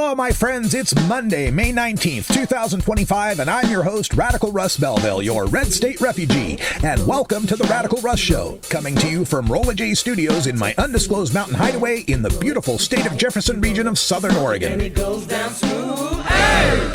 Hello, my friends. It's Monday, May 19th, 2025, and I'm your host, Radical Russ Belville, your Red State refugee. And welcome to the Radical Russ Show, coming to you from Rolla J Studios in my undisclosed mountain hideaway in the beautiful state of Jefferson region of Southern Oregon. And it goes down smooth. Hey!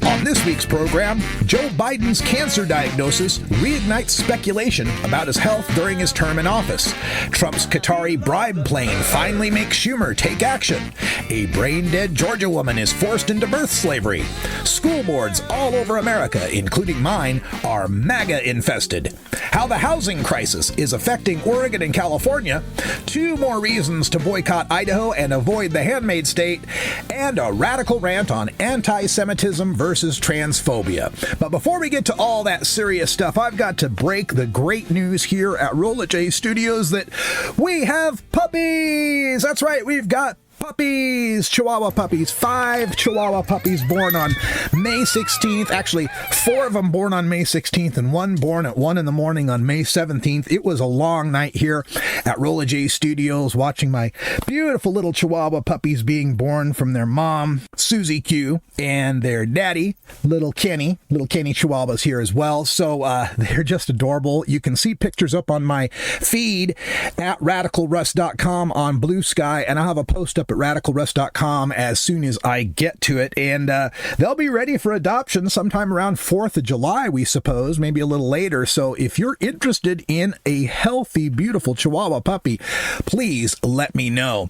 On this week's program, Joe Biden's cancer diagnosis reignites speculation about his health during his term in office. Trump's Qatari bribe plane finally makes Schumer take action. A brain-dead Georgia woman is forced into birth slavery. School boards all over America, including mine, are MAGA infested. How the housing crisis is affecting Oregon and California. 2 more reasons to boycott Idaho and avoid the Handmaid state. And a radical rant on anti-Semitism versus transphobia. But before we get to all that serious stuff, I've got to break the great news here at Rolla J Studios that we have puppies! That's right, we've got puppies, Chihuahua puppies, 5 Chihuahua puppies born on May 16th. Actually, 4 of them born on May 16th and 1 born at 1 in the morning on May 17th. It was a long night here at Rolla J Studios watching my beautiful little Chihuahua puppies being born from their mom, Susie Q, and their daddy, little Kenny Chihuahuas here as well. So they're just adorable. You can see pictures up on my feed at radicalruss.com on Blue Sky, and I'll have a post up at radicalruss.com as soon as I get to it, and they'll be ready for adoption sometime around 4th of July, we suppose, maybe a little later. So if you're interested in a healthy, beautiful Chihuahua puppy, please let me know.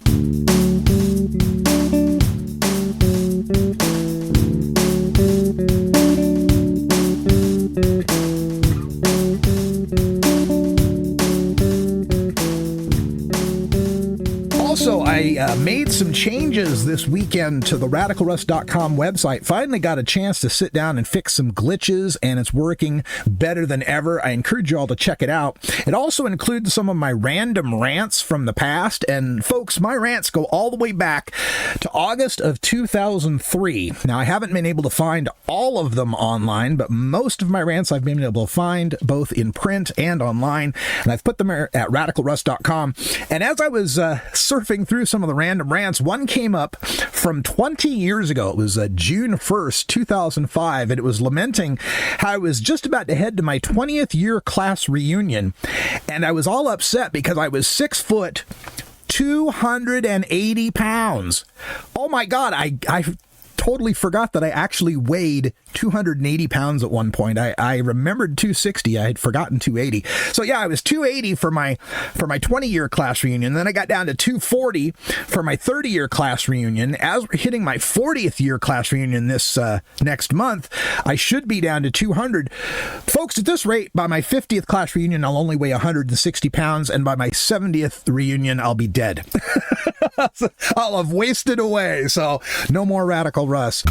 Also, I made some changes this weekend to the radicalruss.com website. Finally got a chance to sit down and fix some glitches, and it's working better than ever. I encourage you all to check it out. It also includes some of my random rants from the past. And folks, my rants go all the way back to August of 2003. Now, I haven't been able to find all of them online, but most of my rants I've been able to find both in print and online. And I've put them at radicalruss.com. And as I was surfing through some of the random rants, one came up from 20 years ago. It was June 1st, 2005, and it was lamenting how I was just about to head to my 20th year class reunion, and I was all upset because I was 6 foot, 280 pounds. Oh my God, I totally forgot that I actually weighed 280 pounds at one point. I remembered 260. I had forgotten 280. So yeah, I was 280 for my 20-year class reunion. Then I got down to 240 for my 30-year class reunion. As we're hitting my 40th year class reunion this next month, I should be down to 200. Folks, at this rate, by my 50th class reunion, I'll only weigh 160 pounds, and by my 70th reunion, I'll be dead. I'll have wasted away. So no more Radical Russ.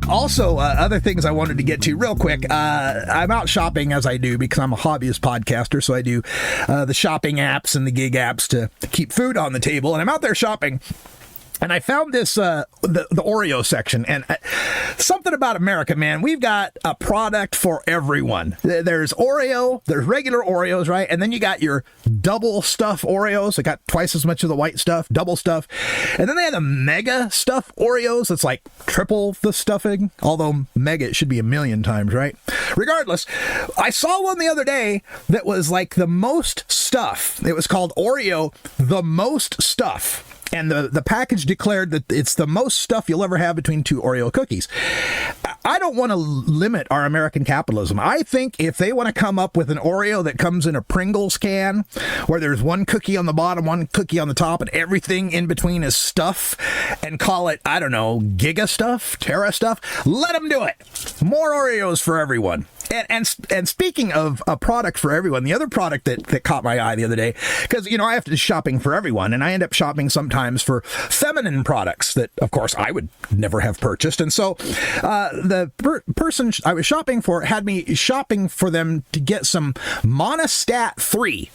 Also, other things I wanted to get to real quick. I'm out shopping as I do because I'm a hobbyist podcaster. So I do the shopping apps and the gig apps to keep food on the table. And I'm out there shopping. And I found this, the Oreo section, and something about America, man. We've got a product for everyone. There's Oreo, there's regular Oreos, right? And then you got your double stuff Oreos. They got twice as much of the white stuff, double stuff. And then they have the mega stuff Oreos. It's like triple the stuffing, although mega, it should be 1,000,000 times, right? Regardless, I saw one the other day that was like the most stuff. It was called Oreo, the most stuff. And the package declared that it's the most stuff you'll ever have between 2 Oreo cookies. I don't want to limit our American capitalism. I think if they want to come up with an Oreo that comes in a Pringles can, where there's 1 cookie on the bottom, 1 cookie on the top, and everything in between is stuff, and call it, I don't know, Giga Stuf, Terra Stuff, let them do it. More Oreos for everyone. And speaking of a product for everyone, the other product that caught my eye the other day, because, you know, I have to do shopping for everyone, and I end up shopping sometimes for feminine products that, of course, I would never have purchased. And so the person I was shopping for had me shopping for them to get some Monistat 3.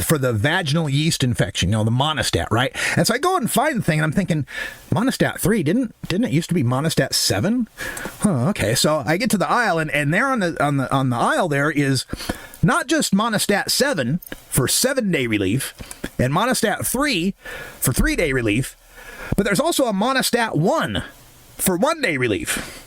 for the vaginal yeast infection, the Monistat, right? And so I go and find the thing, and I'm thinking, Monistat 3, didn't it used to be Monistat 7? Oh, okay. So I get to the aisle, and there on the aisle there is not just Monistat 7 for 7-day relief, and Monistat 3 for 3-day relief, but there's also a Monistat 1 for 1-day relief.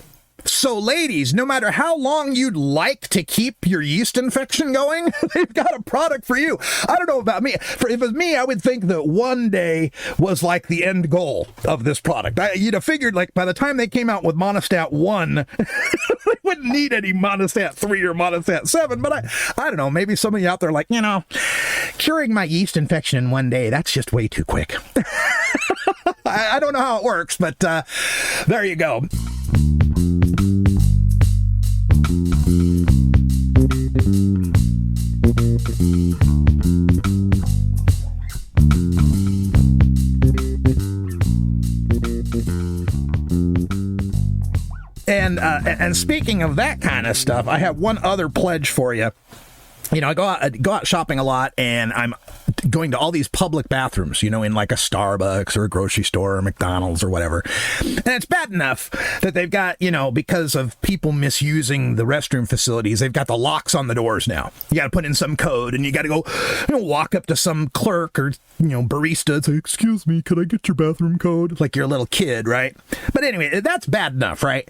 So, ladies, no matter how long you'd like to keep your yeast infection going, they've got a product for you. I don't know about me. If it was me, I would think that 1 day was like the end goal of this product. You'd have figured, like, by the time they came out with Monistat 1, they wouldn't need any Monistat 3 or Monistat 7. But I don't know. Maybe some of you out there are like, curing my yeast infection in 1 day, that's just way too quick. I don't know how it works, but there you go. And speaking of that kind of stuff, I have one other pledge for you. I go out shopping a lot, and I'm going to all these public bathrooms, in like a Starbucks or a grocery store or McDonald's or whatever. And it's bad enough that they've got, because of people misusing the restroom facilities, they've got the locks on the doors now. You got to put in some code, and you got to go, walk up to some clerk or, barista and say, "Excuse me, could I get your bathroom code?" Like you're a little kid, right? But anyway, that's bad enough, right?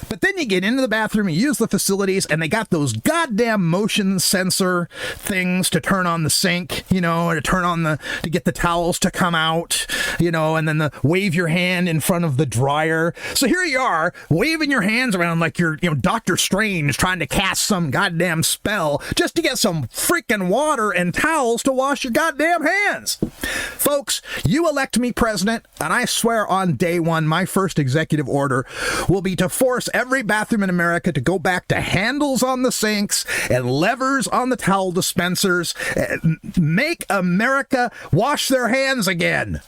But then you get into the bathroom, you use the facilities, and they got those goddamn motion sensor things to turn on the sink, or to turn on to get the towels to come out, and then wave your hand in front of the dryer. So here you are, waving your hands around like you're, Dr. Strange trying to cast some goddamn spell just to get some freaking water and towels to wash your goddamn hands. Folks, you elect me president, and I swear on day one, my first executive order will be to force every bathroom in America to go back to handles on the sinks and levers on the towel dispensers. Make America wash their hands again.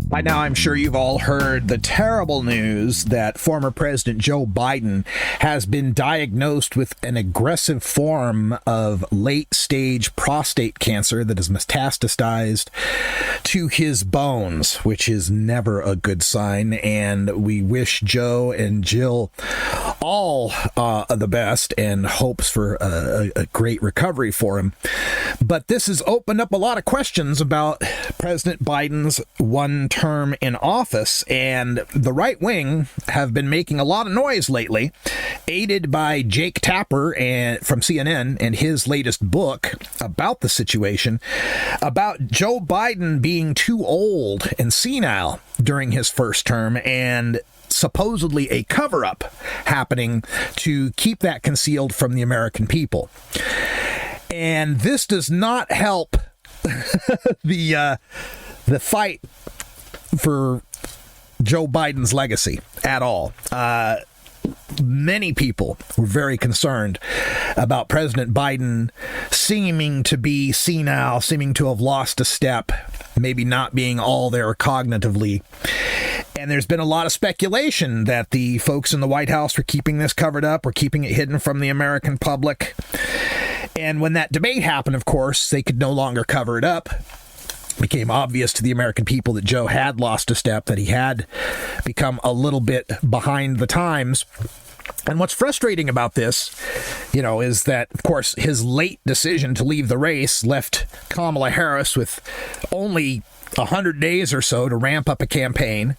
By now, I'm sure you've all heard the terrible news that former President Joe Biden has been diagnosed with an aggressive form of late-stage prostate cancer that has metastasized to his bones, which is never a good sign. And we wish Joe and Jill all the best and hopes for a great recovery for him. But this has opened up a lot of questions about President Biden's one term in office, and the right wing have been making a lot of noise lately, aided by Jake Tapper from CNN and his latest book about the situation, about Joe Biden being too old and senile during his first term, and supposedly a cover-up happening to keep that concealed from the American people. And this does not help the fight for Joe Biden's legacy at all. Many people were very concerned about President Biden seeming to be senile, seeming to have lost a step, maybe not being all there cognitively. And there's been a lot of speculation that the folks in the White House were keeping this covered up or keeping it hidden from the American public. And when that debate happened, of course, they could no longer cover it up. It became obvious to the American people that Joe had lost a step, that he had become a little bit behind the times. And what's frustrating about this, is that, of course, his late decision to leave the race left Kamala Harris with only 100 days or so to ramp up a campaign.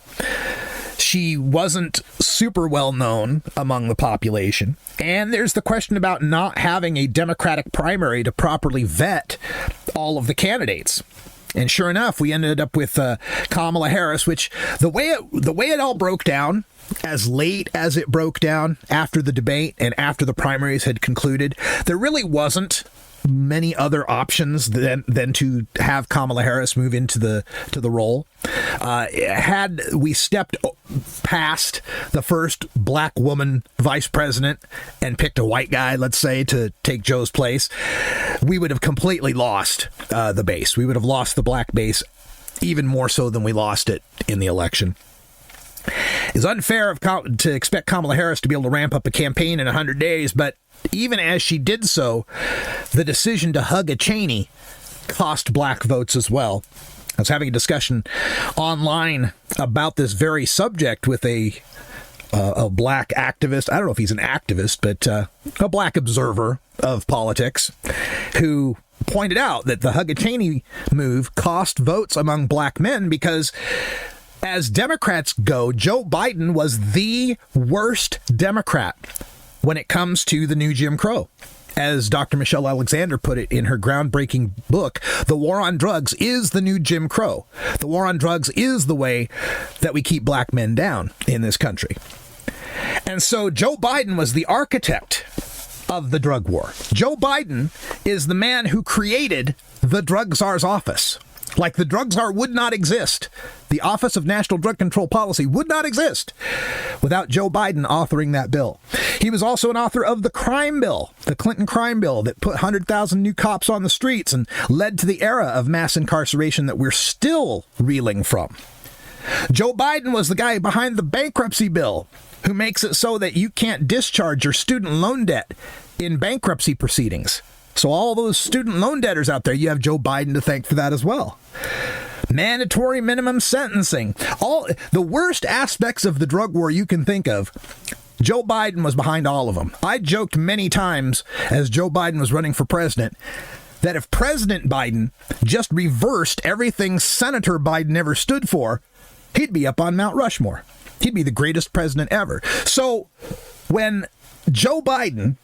She wasn't super well known among the population. And there's the question about not having a Democratic primary to properly vet all of the candidates. And sure enough, we ended up with Kamala Harris, which the way it all broke down, as late as it broke down after the debate and after the primaries had concluded, there really wasn't many other options than to have Kamala Harris move into the role. Had we stepped past the first black woman vice president and picked a white guy, let's say, to take Joe's place, we would have completely lost the base. We would have lost the black base even more so than we lost it in the election. It's unfair to expect Kamala Harris to be able to ramp up a campaign in 100 days, but even as she did so, the decision to hug a Cheney cost black votes as well. I was having a discussion online about this very subject with a black activist. I don't know if he's an activist, but a black observer of politics who pointed out that the hug a Cheney move cost votes among black men because, as Democrats go, Joe Biden was the worst Democrat when it comes to the new Jim Crow. As Dr. Michelle Alexander put it in her groundbreaking book, the war on drugs is the new Jim Crow. The war on drugs is the way that we keep black men down in this country. And so Joe Biden was the architect of the drug war. Joe Biden is the man who created the drug czar's office. Like the drug czar would not exist. The Office of National Drug Control Policy would not exist without Joe Biden authoring that bill. He was also an author of the crime bill, the Clinton crime bill that put 100,000 new cops on the streets and led to the era of mass incarceration that we're still reeling from. Joe Biden was the guy behind the bankruptcy bill who makes it so that you can't discharge your student loan debt in bankruptcy proceedings. So all those student loan debtors out there, you have Joe Biden to thank for that as well. Mandatory minimum sentencing. All the worst aspects of the drug war you can think of, Joe Biden was behind all of them. I joked many times as Joe Biden was running for president that if President Biden just reversed everything Senator Biden ever stood for, he'd be up on Mount Rushmore. He'd be the greatest president ever. So when Joe Biden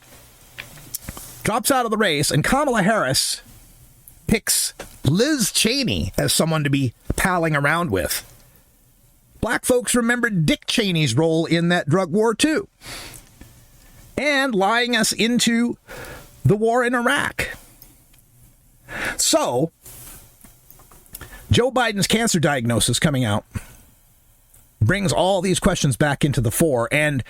drops out of the race and Kamala Harris picks Liz Cheney as someone to be palling around with, black folks remembered Dick Cheney's role in that drug war too, and lying us into the war in Iraq. So Joe Biden's cancer diagnosis coming out brings all these questions back into the fore, and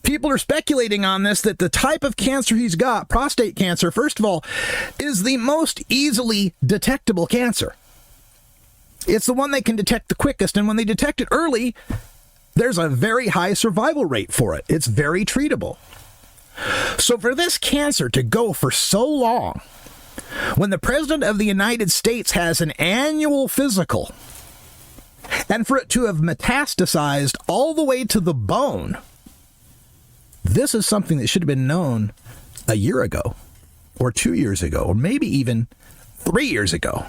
people are speculating on this, that the type of cancer he's got, prostate cancer, first of all, is the most easily detectable cancer. It's the one they can detect the quickest, and when they detect it early, there's a very high survival rate for it. It's very treatable. So for this cancer to go for so long, when the President of the United States has an annual physical, and for it to have metastasized all the way to the bone, this is something that should have been known a year ago, or 2 years ago, or maybe even 3 years ago.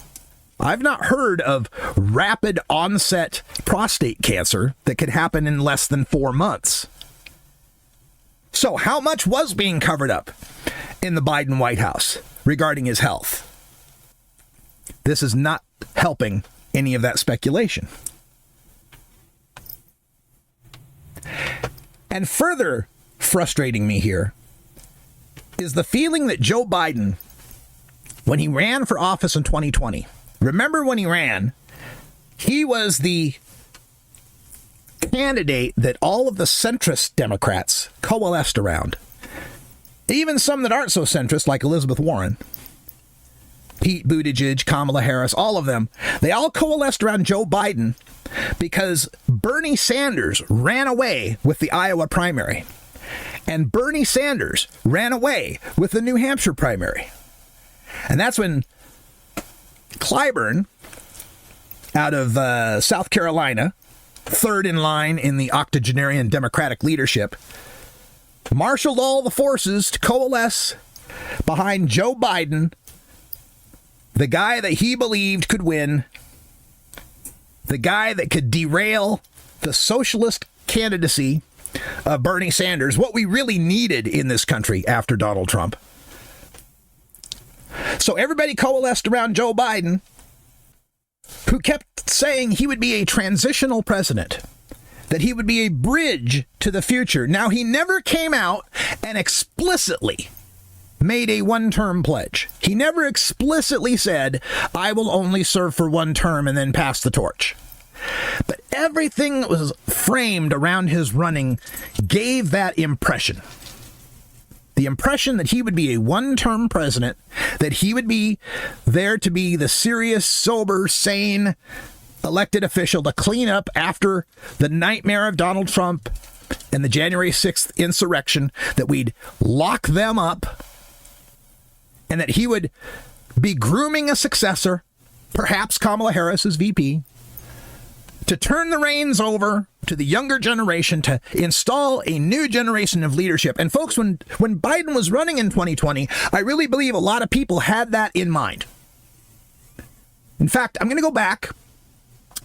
I've not heard of rapid onset prostate cancer that could happen in less than 4 months. So how much was being covered up in the Biden White House regarding his health? This is not helping any of that speculation. And further frustrating me here is the feeling that Joe Biden, when he ran for office in 2020, remember when he ran, he was the candidate that all of the centrist Democrats coalesced around. Even some that aren't so centrist, like Elizabeth Warren, Pete Buttigieg, Kamala Harris, all of them, they all coalesced around Joe Biden because Bernie Sanders ran away with the Iowa primary. And Bernie Sanders ran away with the New Hampshire primary. And that's when Clyburn, out of South Carolina, third in line in the octogenarian Democratic leadership, marshaled all the forces to coalesce behind Joe Biden, the guy that he believed could win, the guy that could derail the socialist candidacy of Bernie Sanders, what we really needed in this country after Donald Trump. So everybody coalesced around Joe Biden, who kept saying he would be a transitional president, that he would be a bridge to the future. Now, he never came out and explicitly made a one-term pledge. He never explicitly said, I will only serve for one term and then pass the torch. But everything that was framed around his running gave that impression. The impression that he would be a one-term president, that he would be there to be the serious, sober, sane elected official to clean up after the nightmare of Donald Trump and the January 6th insurrection, that we'd lock them up, and that he would be grooming a successor, perhaps Kamala Harris as VP, to turn the reins over to the younger generation, to install a new generation of leadership. And folks, when Biden was running in 2020, I really believe a lot of people had that in mind. In fact, I'm going to go back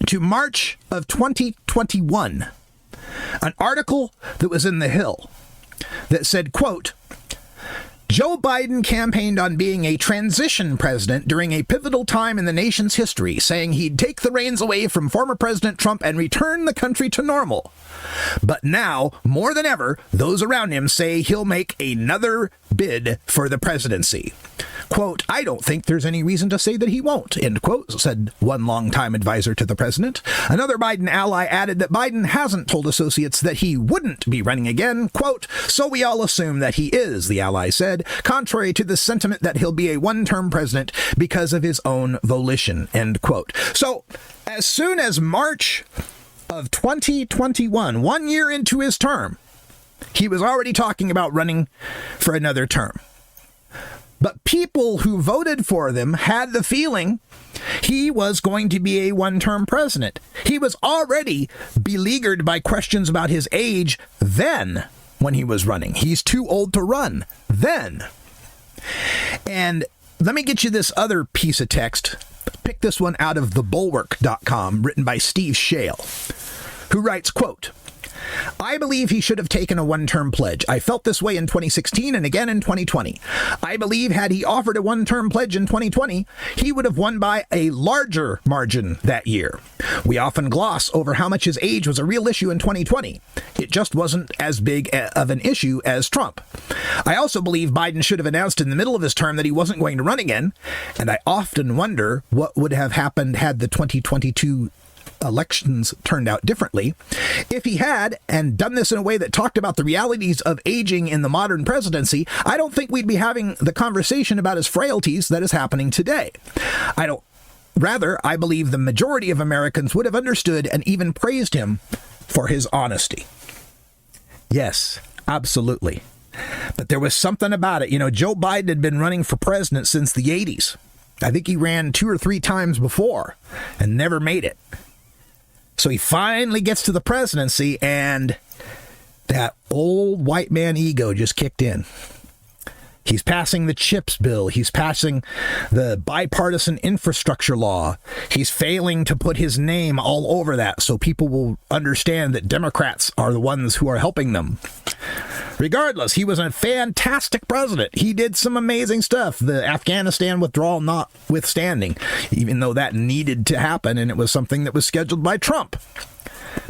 to March of 2021, an article that was in The Hill that said, quote, Joe Biden campaigned on being a transition president during a pivotal time in the nation's history, saying he'd take the reins away from former President Trump and return the country to normal. But now, more than ever, those around him say he'll make another bid for the presidency. Quote, I don't think there's any reason to say that he won't, end quote, said one longtime advisor to the president. Another Biden ally added that Biden hasn't told associates that he wouldn't be running again. Quote, so we all assume that he is, the ally said, contrary to the sentiment that he'll be a one-term president because of his own volition, end quote. So as soon as March of 2021, 1 year into his term, he was already talking about running for another term. But people who voted for them had the feeling he was going to be a one-term president. He was already beleaguered by questions about his age then when he was running. He's too old to run then. And let me get you this other piece of text. Pick this one out of thebulwark.com, written by Steve Shale, who writes, quote, I believe he should have taken a one-term pledge. I felt this way in 2016 and again in 2020. I believe had he offered a one-term pledge in 2020, he would have won by a larger margin that year. We often gloss over how much his age was a real issue in 2020. It just wasn't as big of an issue as Trump. I also believe Biden should have announced in the middle of his term that he wasn't going to run again, and I often wonder what would have happened had the 2022 elections turned out differently. If he had, and done this in a way that talked about the realities of aging in the modern presidency, I don't think we'd be having the conversation about his frailties that is happening today. Rather, I believe the majority of Americans would have understood and even praised him for his honesty. Yes, absolutely. But there was something about it. You know, Joe Biden had been running for president since the 80s. I think he ran 2 or 3 times before and never made it. So he finally gets to the presidency, and that old white man ego just kicked in. He's passing the CHIPS bill. He's passing the bipartisan infrastructure law. He's failing to put his name all over that so people will understand that Democrats are the ones who are helping them. Regardless, he was a fantastic president. He did some amazing stuff, the Afghanistan withdrawal notwithstanding, even though that needed to happen, and it was something that was scheduled by Trump.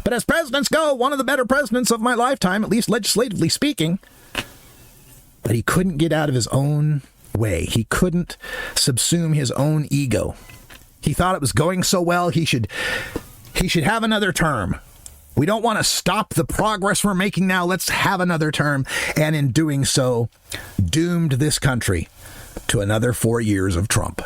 But as presidents go, one of the better presidents of my lifetime, at least legislatively speaking. But he couldn't get out of his own way. He couldn't subsume his own ego. He thought it was going so well, he should have another term. We don't want to stop the progress we're making now. Let's have another term. And in doing so, doomed this country to another 4 years of Trump.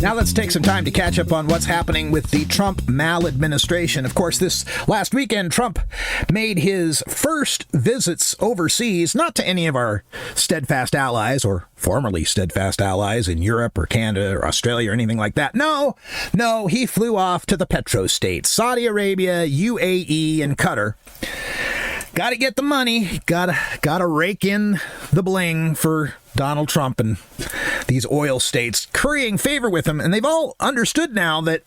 Now let's take some time to catch up on what's happening with the Trump maladministration. Of course, this last weekend, Trump made his first visits overseas, not to any of our steadfast allies or formerly steadfast allies in Europe or Canada or Australia or anything like that. No, he flew off to the petrostates, Saudi Arabia, UAE, and Qatar. Got to get the money. Got to rake in the bling for Donald Trump and the these oil states currying favor with him, and they've all understood now that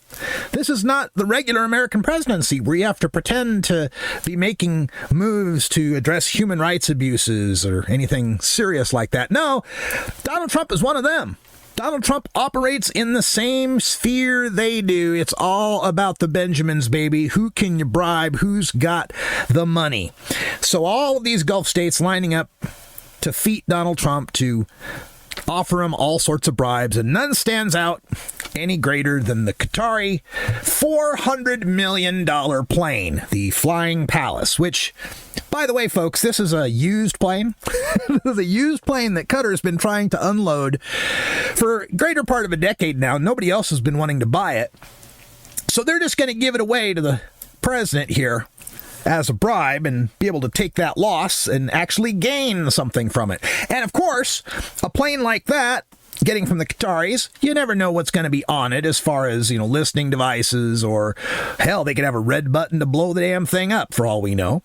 this is not the regular American presidency where you have to pretend to be making moves to address human rights abuses or anything serious like that. No, Donald Trump is one of them. Donald Trump operates in the same sphere they do. It's all about the Benjamins, baby. Who can you bribe? Who's got the money? So all of these Gulf states lining up to feat Donald Trump, to offer him all sorts of bribes, and none stands out any greater than the Qatari $400 million plane, the Flying Palace, which, by the way, folks, this is a used plane. This is a used plane that Qatar's been trying to unload for a greater part of a decade now. Nobody else has been wanting to buy it. So they're just going to give it away to the president here as a bribe and be able to take that loss and actually gain something from it. And of course, a plane like that, getting from the Qataris, you never know what's going to be on it as far as, listening devices, or hell, they could have a red button to blow the damn thing up for all we know.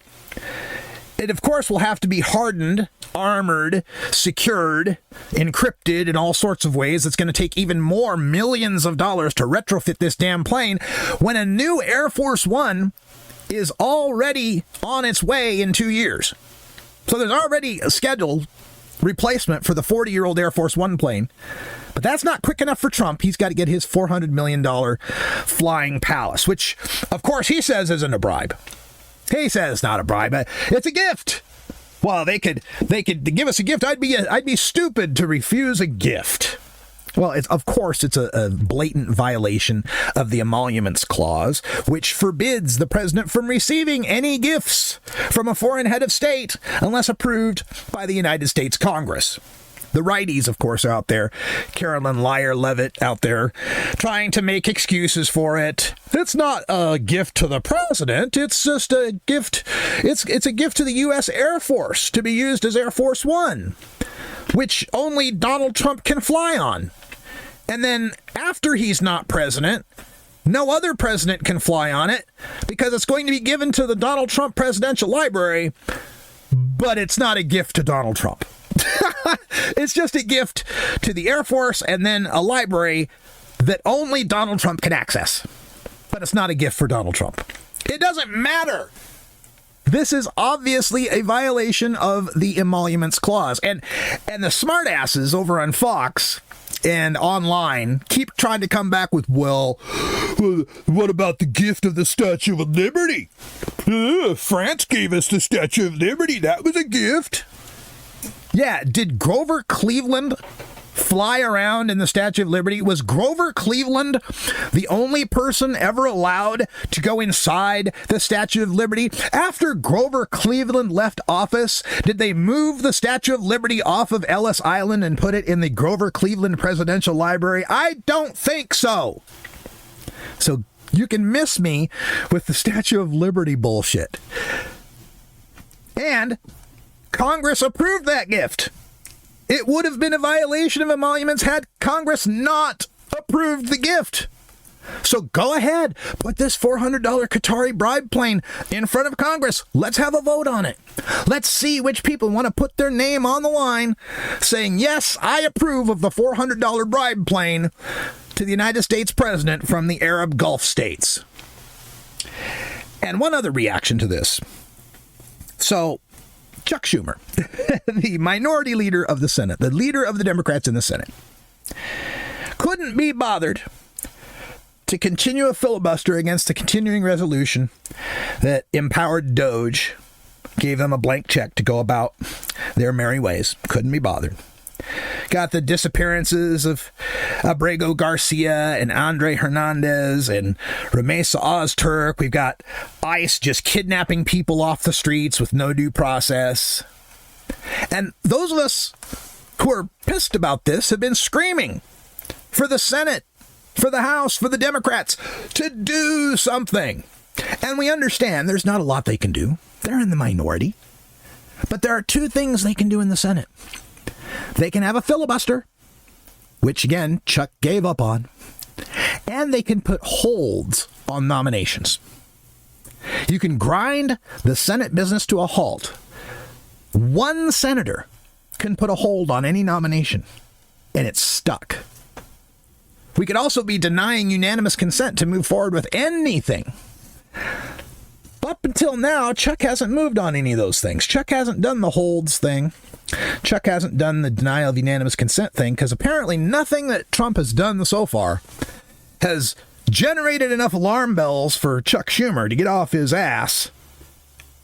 It, of course, will have to be hardened, armored, secured, encrypted in all sorts of ways. It's going to take even more millions of dollars to retrofit this damn plane when a new Air Force One is already on its way in 2 years. So there's already a scheduled replacement for the 40-year-old Air Force One plane. But that's not quick enough for Trump. He's got to get his $400 million Flying Palace, which, of course, he says isn't a bribe. He says it's not a bribe. It's a gift. Well, they could give us a gift. I'd be stupid to refuse a gift. Well, of course, it's a blatant violation of the Emoluments Clause, which forbids the president from receiving any gifts from a foreign head of state unless approved by the United States Congress. The righties, of course, are out there. Carolyn Levitt out there trying to make excuses for it. It's not a gift to the president. It's just a gift. It's a gift to the U.S. Air Force to be used as Air Force One, which only Donald Trump can fly on. And then after he's not president, no other president can fly on it because it's going to be given to the Donald Trump Presidential Library, but it's not a gift to Donald Trump. It's just a gift to the Air Force and then a library that only Donald Trump can access. But it's not a gift for Donald Trump. It doesn't matter. This is obviously a violation of the Emoluments Clause. And the smartasses over on Fox and online keep trying to come back with, well, what about the gift of the Statue of Liberty? France gave us the Statue of Liberty. That was a gift. Yeah, did Grover Cleveland fly around in the Statue of Liberty? Was Grover Cleveland the only person ever allowed to go inside the Statue of Liberty? After Grover Cleveland left office, did they move the Statue of Liberty off of Ellis Island and put it in the Grover Cleveland Presidential Library? I don't think so. So you can miss me with the Statue of Liberty bullshit. And Congress approved that gift. It would have been a violation of emoluments had Congress not approved the gift. So go ahead, put this $400 Qatari bribe plane in front of Congress. Let's have a vote on it. Let's see which people want to put their name on the line saying, yes, I approve of the $400 bribe plane to the United States president from the Arab Gulf states. And one other reaction to this. So Chuck Schumer, the minority leader of the Senate, the leader of the Democrats in the Senate, couldn't be bothered to continue a filibuster against the continuing resolution that empowered Doge, gave them a blank check to go about their merry ways. Couldn't be bothered. Got the disappearances of Abrego Garcia and Andre Hernandez and Ramesa Ozturk. We've got ICE just kidnapping people off the streets with no due process. And those of us who are pissed about this have been screaming for the Senate, for the House, for the Democrats to do something. And we understand there's not a lot they can do. They're in the minority. But there are two things they can do in the Senate. They can have a filibuster, which, again, Chuck gave up on, and they can put holds on nominations. You can grind the Senate business to a halt. One senator can put a hold on any nomination. and it's stuck. We could also be denying unanimous consent to move forward with anything. Up until now, Chuck hasn't moved on any of those things. Chuck hasn't done the holds thing. Chuck hasn't done the denial of unanimous consent thing, because apparently nothing that Trump has done so far has generated enough alarm bells for Chuck Schumer to get off his ass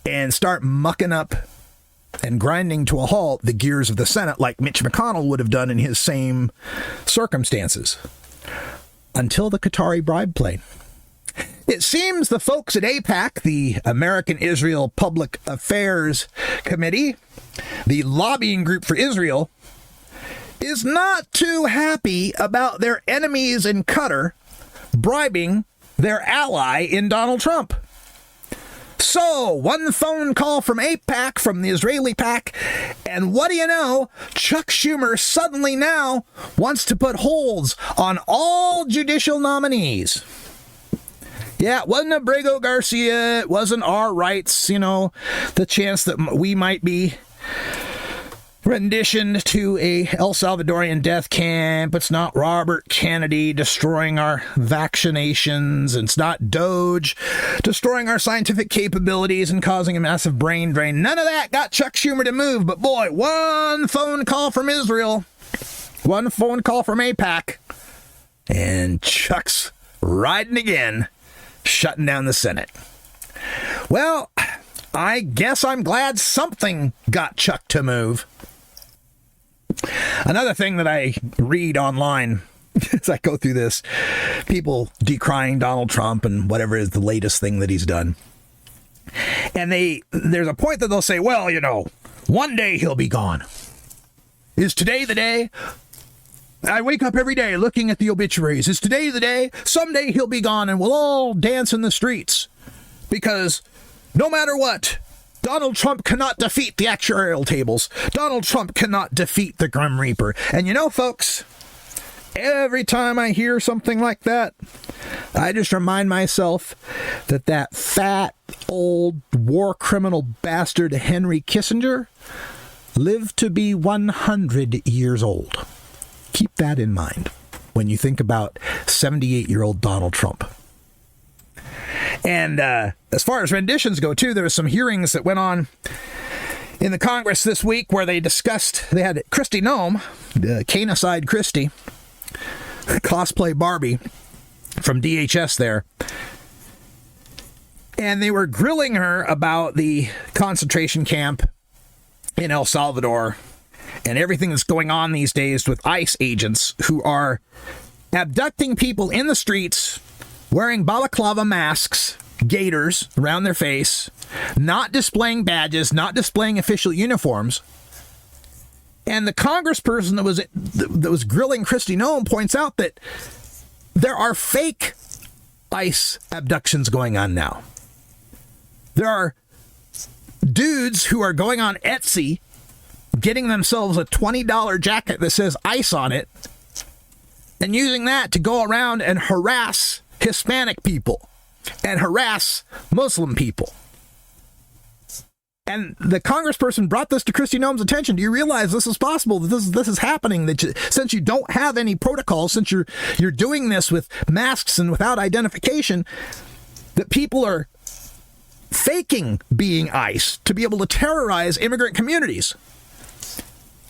and start mucking up and grinding to a halt the gears of the Senate like Mitch McConnell would have done in his same circumstances. Until the Qatari bribe plane. It seems the folks at AIPAC, the American Israel Public Affairs Committee, the lobbying group for Israel, is not too happy about their enemies in Qatar bribing their ally in Donald Trump. So, one phone call from AIPAC, from the Israeli PAC, and what do you know? Chuck Schumer suddenly now wants to put holds on all judicial nominees. Yeah, it wasn't Abrego Garcia, it wasn't our rights, the chance that we might be renditioned to a El Salvadorian death camp. It's not Robert Kennedy destroying our vaccinations. It's not Doge destroying our scientific capabilities and causing a massive brain drain. None of that got Chuck Schumer to move. But boy, one phone call from Israel, one phone call from AIPAC, and Chuck's riding again, shutting down the Senate. Well, I guess I'm glad something got Chuck to move. Another thing that I read online as I go through this, people decrying Donald Trump and whatever is the latest thing that he's done. And there's a point that they'll say, well, one day he'll be gone. Is today the day? I wake up every day looking at the obituaries. Is today the day? Someday he'll be gone and we'll all dance in the streets. Because no matter what, Donald Trump cannot defeat the actuarial tables. Donald Trump cannot defeat the Grim Reaper. And folks, every time I hear something like that, I just remind myself that fat, old, war criminal bastard Henry Kissinger lived to be 100 years old. Keep that in mind when you think about 78-year-old Donald Trump. And as far as renditions go, too, there were some hearings that went on in the Congress this week where they had Kristi Noem, Canacide Kristi, cosplay Barbie from DHS there. And they were grilling her about the concentration camp in El Salvador and everything that's going on these days with ICE agents who are abducting people in the streets, wearing balaclava masks, gaiters around their face, not displaying badges, not displaying official uniforms. And the congressperson that was grilling Kristi Noem points out that there are fake ICE abductions going on now. There are dudes who are going on Etsy, getting themselves a $20 jacket that says ICE on it, and using that to go around and harass Hispanic people and harass Muslim people. And the congressperson brought this to Kristi Noem's attention. Do you realize this is possible? That this is happening? Since you don't have any protocols, since you're doing this with masks and without identification, that people are faking being ICE to be able to terrorize immigrant communities.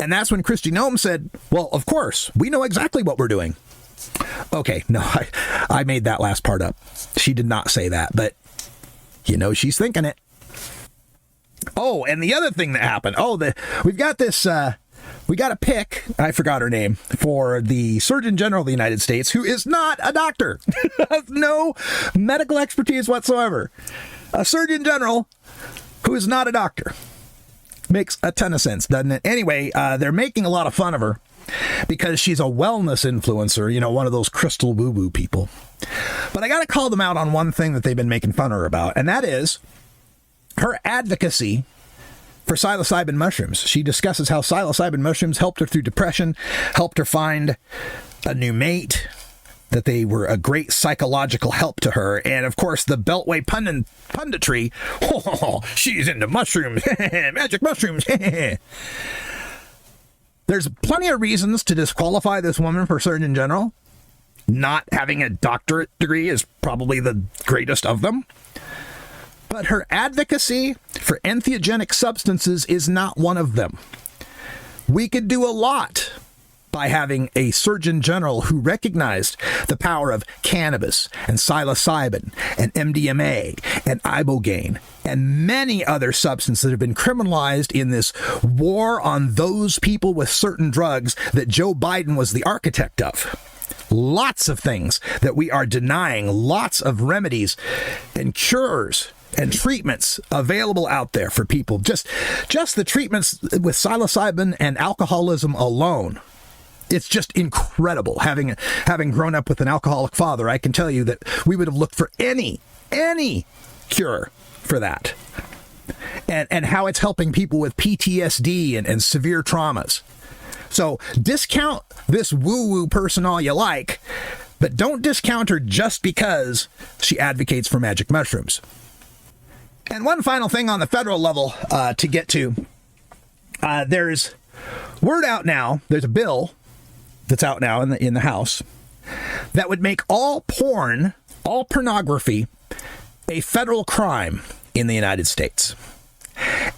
And that's when Kristi Noem said, well, of course, we know exactly what we're doing. Okay, no, I made that last part up. She did not say that, but she's thinking it. Oh, and the other thing that happened, we got a pick, I forgot her name, for the Surgeon General of the United States, who is not a doctor, has no medical expertise whatsoever. A Surgeon General who is not a doctor. Makes a ton of sense, doesn't it? Anyway, they're making a lot of fun of her because she's a wellness influencer, one of those crystal woo-woo people. But I got to call them out on one thing that they've been making fun of her about, and that is her advocacy for psilocybin mushrooms. She discusses how psilocybin mushrooms helped her through depression, helped her find a new mate, that they were a great psychological help to her. And of course, the Beltway punditry, she's into mushrooms, magic mushrooms. There's plenty of reasons to disqualify this woman for Surgeon General. Not having a doctorate degree is probably the greatest of them. But her advocacy for entheogenic substances is not one of them. We could do a lot by having a Surgeon General who recognized the power of cannabis and psilocybin and MDMA and ibogaine and many other substances that have been criminalized in this war on those people with certain drugs that Joe Biden was the architect of. Lots of things that we are denying, lots of remedies and cures and treatments available out there for people. Just the treatments with psilocybin and alcoholism alone. It's just incredible. Having grown up with an alcoholic father, I can tell you that we would have looked for any cure for that. And how it's helping people with PTSD and severe traumas. So discount this woo-woo person all you like, but don't discount her just because she advocates for magic mushrooms. And one final thing on the federal level to get to. There's word out now, there's a bill that's out now in the House that would make all pornography, a federal crime in the United States.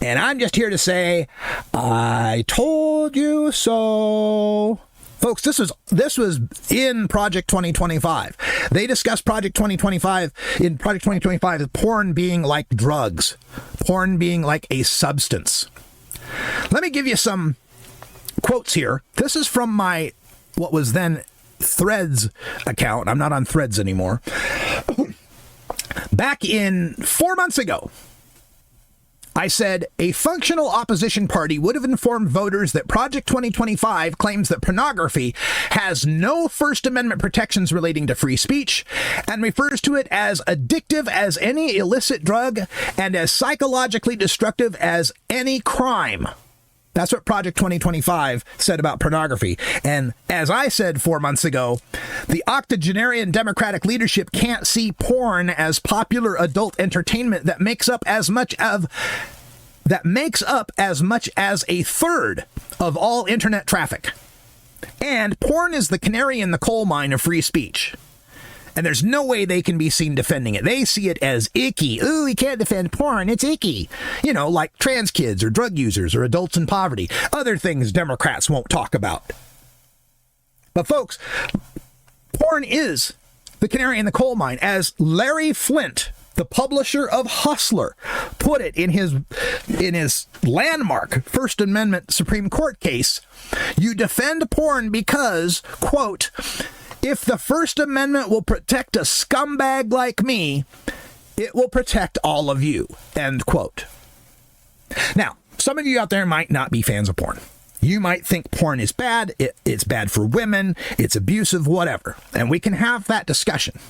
And I'm just here to say, I told you so. Folks, this was in Project 2025. They discussed Project 2025 in Project 2025 porn being like drugs, porn being like a substance. Let me give you some quotes here. This is from my what was then Threads account. I'm not on Threads anymore. Back in 4 months ago, I said a functional opposition party would have informed voters that Project 2025 claims that pornography has no First Amendment protections relating to free speech and refers to it as addictive as any illicit drug and as psychologically destructive as any crime. That's what Project 2025 said about pornography. And as I said 4 months ago, the octogenarian Democratic leadership can't see porn as popular adult entertainment that makes up as much as a third of all internet traffic. And porn is the canary in the coal mine of free speech. And there's no way they can be seen defending it. They see it as icky. Ooh, we can't defend porn. It's icky. You know, like trans kids or drug users or adults in poverty. Other things Democrats won't talk about. But folks, porn is the canary in the coal mine. As Larry Flint, the publisher of Hustler, put it in his landmark First Amendment Supreme Court case, you defend porn because, quote, if the First Amendment will protect a scumbag like me, it will protect all of you, end quote. Now, some of you out there might not be fans of porn. You might think porn is bad, it's bad for women, it's abusive, whatever, and we can have that discussion.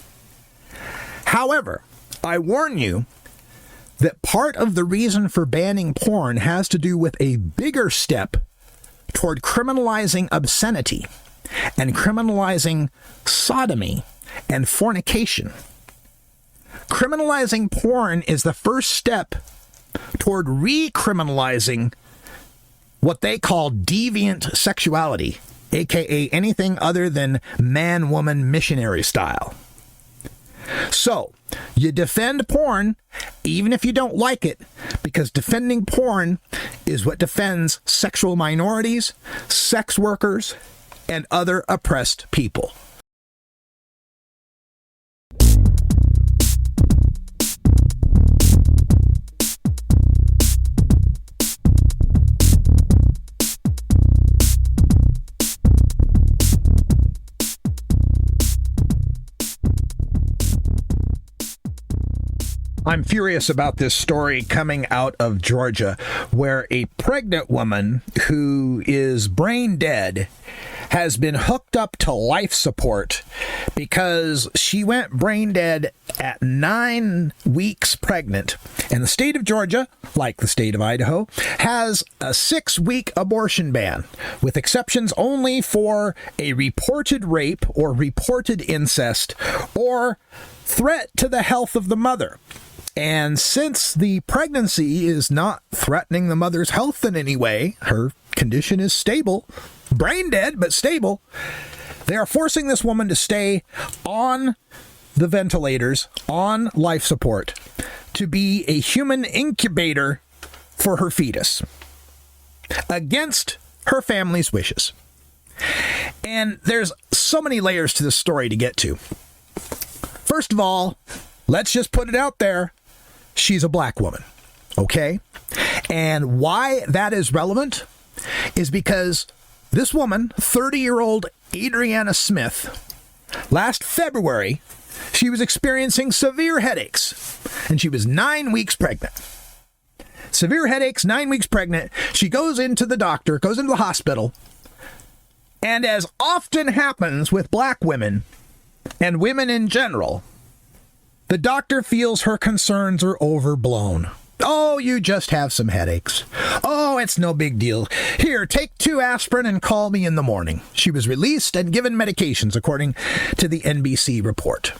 However, I warn you that part of the reason for banning porn has to do with a bigger step toward criminalizing obscenity and criminalizing sodomy and fornication. Criminalizing porn is the first step toward recriminalizing what they call deviant sexuality, aka anything other than man-woman missionary style. So, you defend porn, even if you don't like it, because defending porn is what defends sexual minorities, sex workers, and other oppressed people. I'm furious about this story coming out of Georgia, where a pregnant woman who is brain dead has been hooked up to life support because she went brain dead at 9 weeks pregnant. And the state of Georgia, like the state of Idaho, has a 6-week abortion ban, with exceptions only for a reported rape or reported incest or threat to the health of the mother. And since the pregnancy is not threatening the mother's health in any way, her condition is stable, brain dead, but stable, they are forcing this woman to stay on the ventilators, on life support, to be a human incubator for her fetus, against her family's wishes. And there's so many layers to this story to get to. First of all, let's just put it out there. She's a black woman, okay? And why that is relevant is because this woman, 30-year-old Adriana Smith, last February, she was experiencing severe headaches, and she was 9 weeks pregnant. Severe headaches, 9 weeks pregnant. She goes into the doctor, goes into the hospital, and as often happens with black women and women in general, the doctor feels her concerns are overblown. Oh, you just have some headaches. Oh, it's no big deal. Here, take 2 aspirin and call me in the morning. She was released and given medications, according to the NBC report.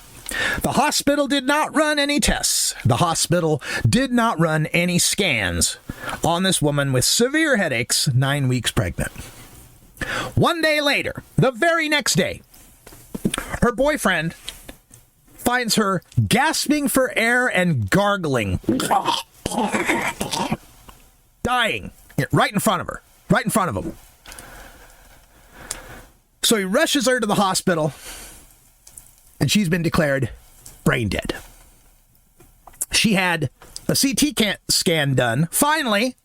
The hospital did not run any tests. The hospital did not run any scans on this woman with severe headaches, 9 weeks pregnant. 1 day later, the very next day, her boyfriend finds her gasping for air and gargling, dying right in front of her, right in front of him. So he rushes her to the hospital, and she's been declared brain dead. She had a CT scan done, finally,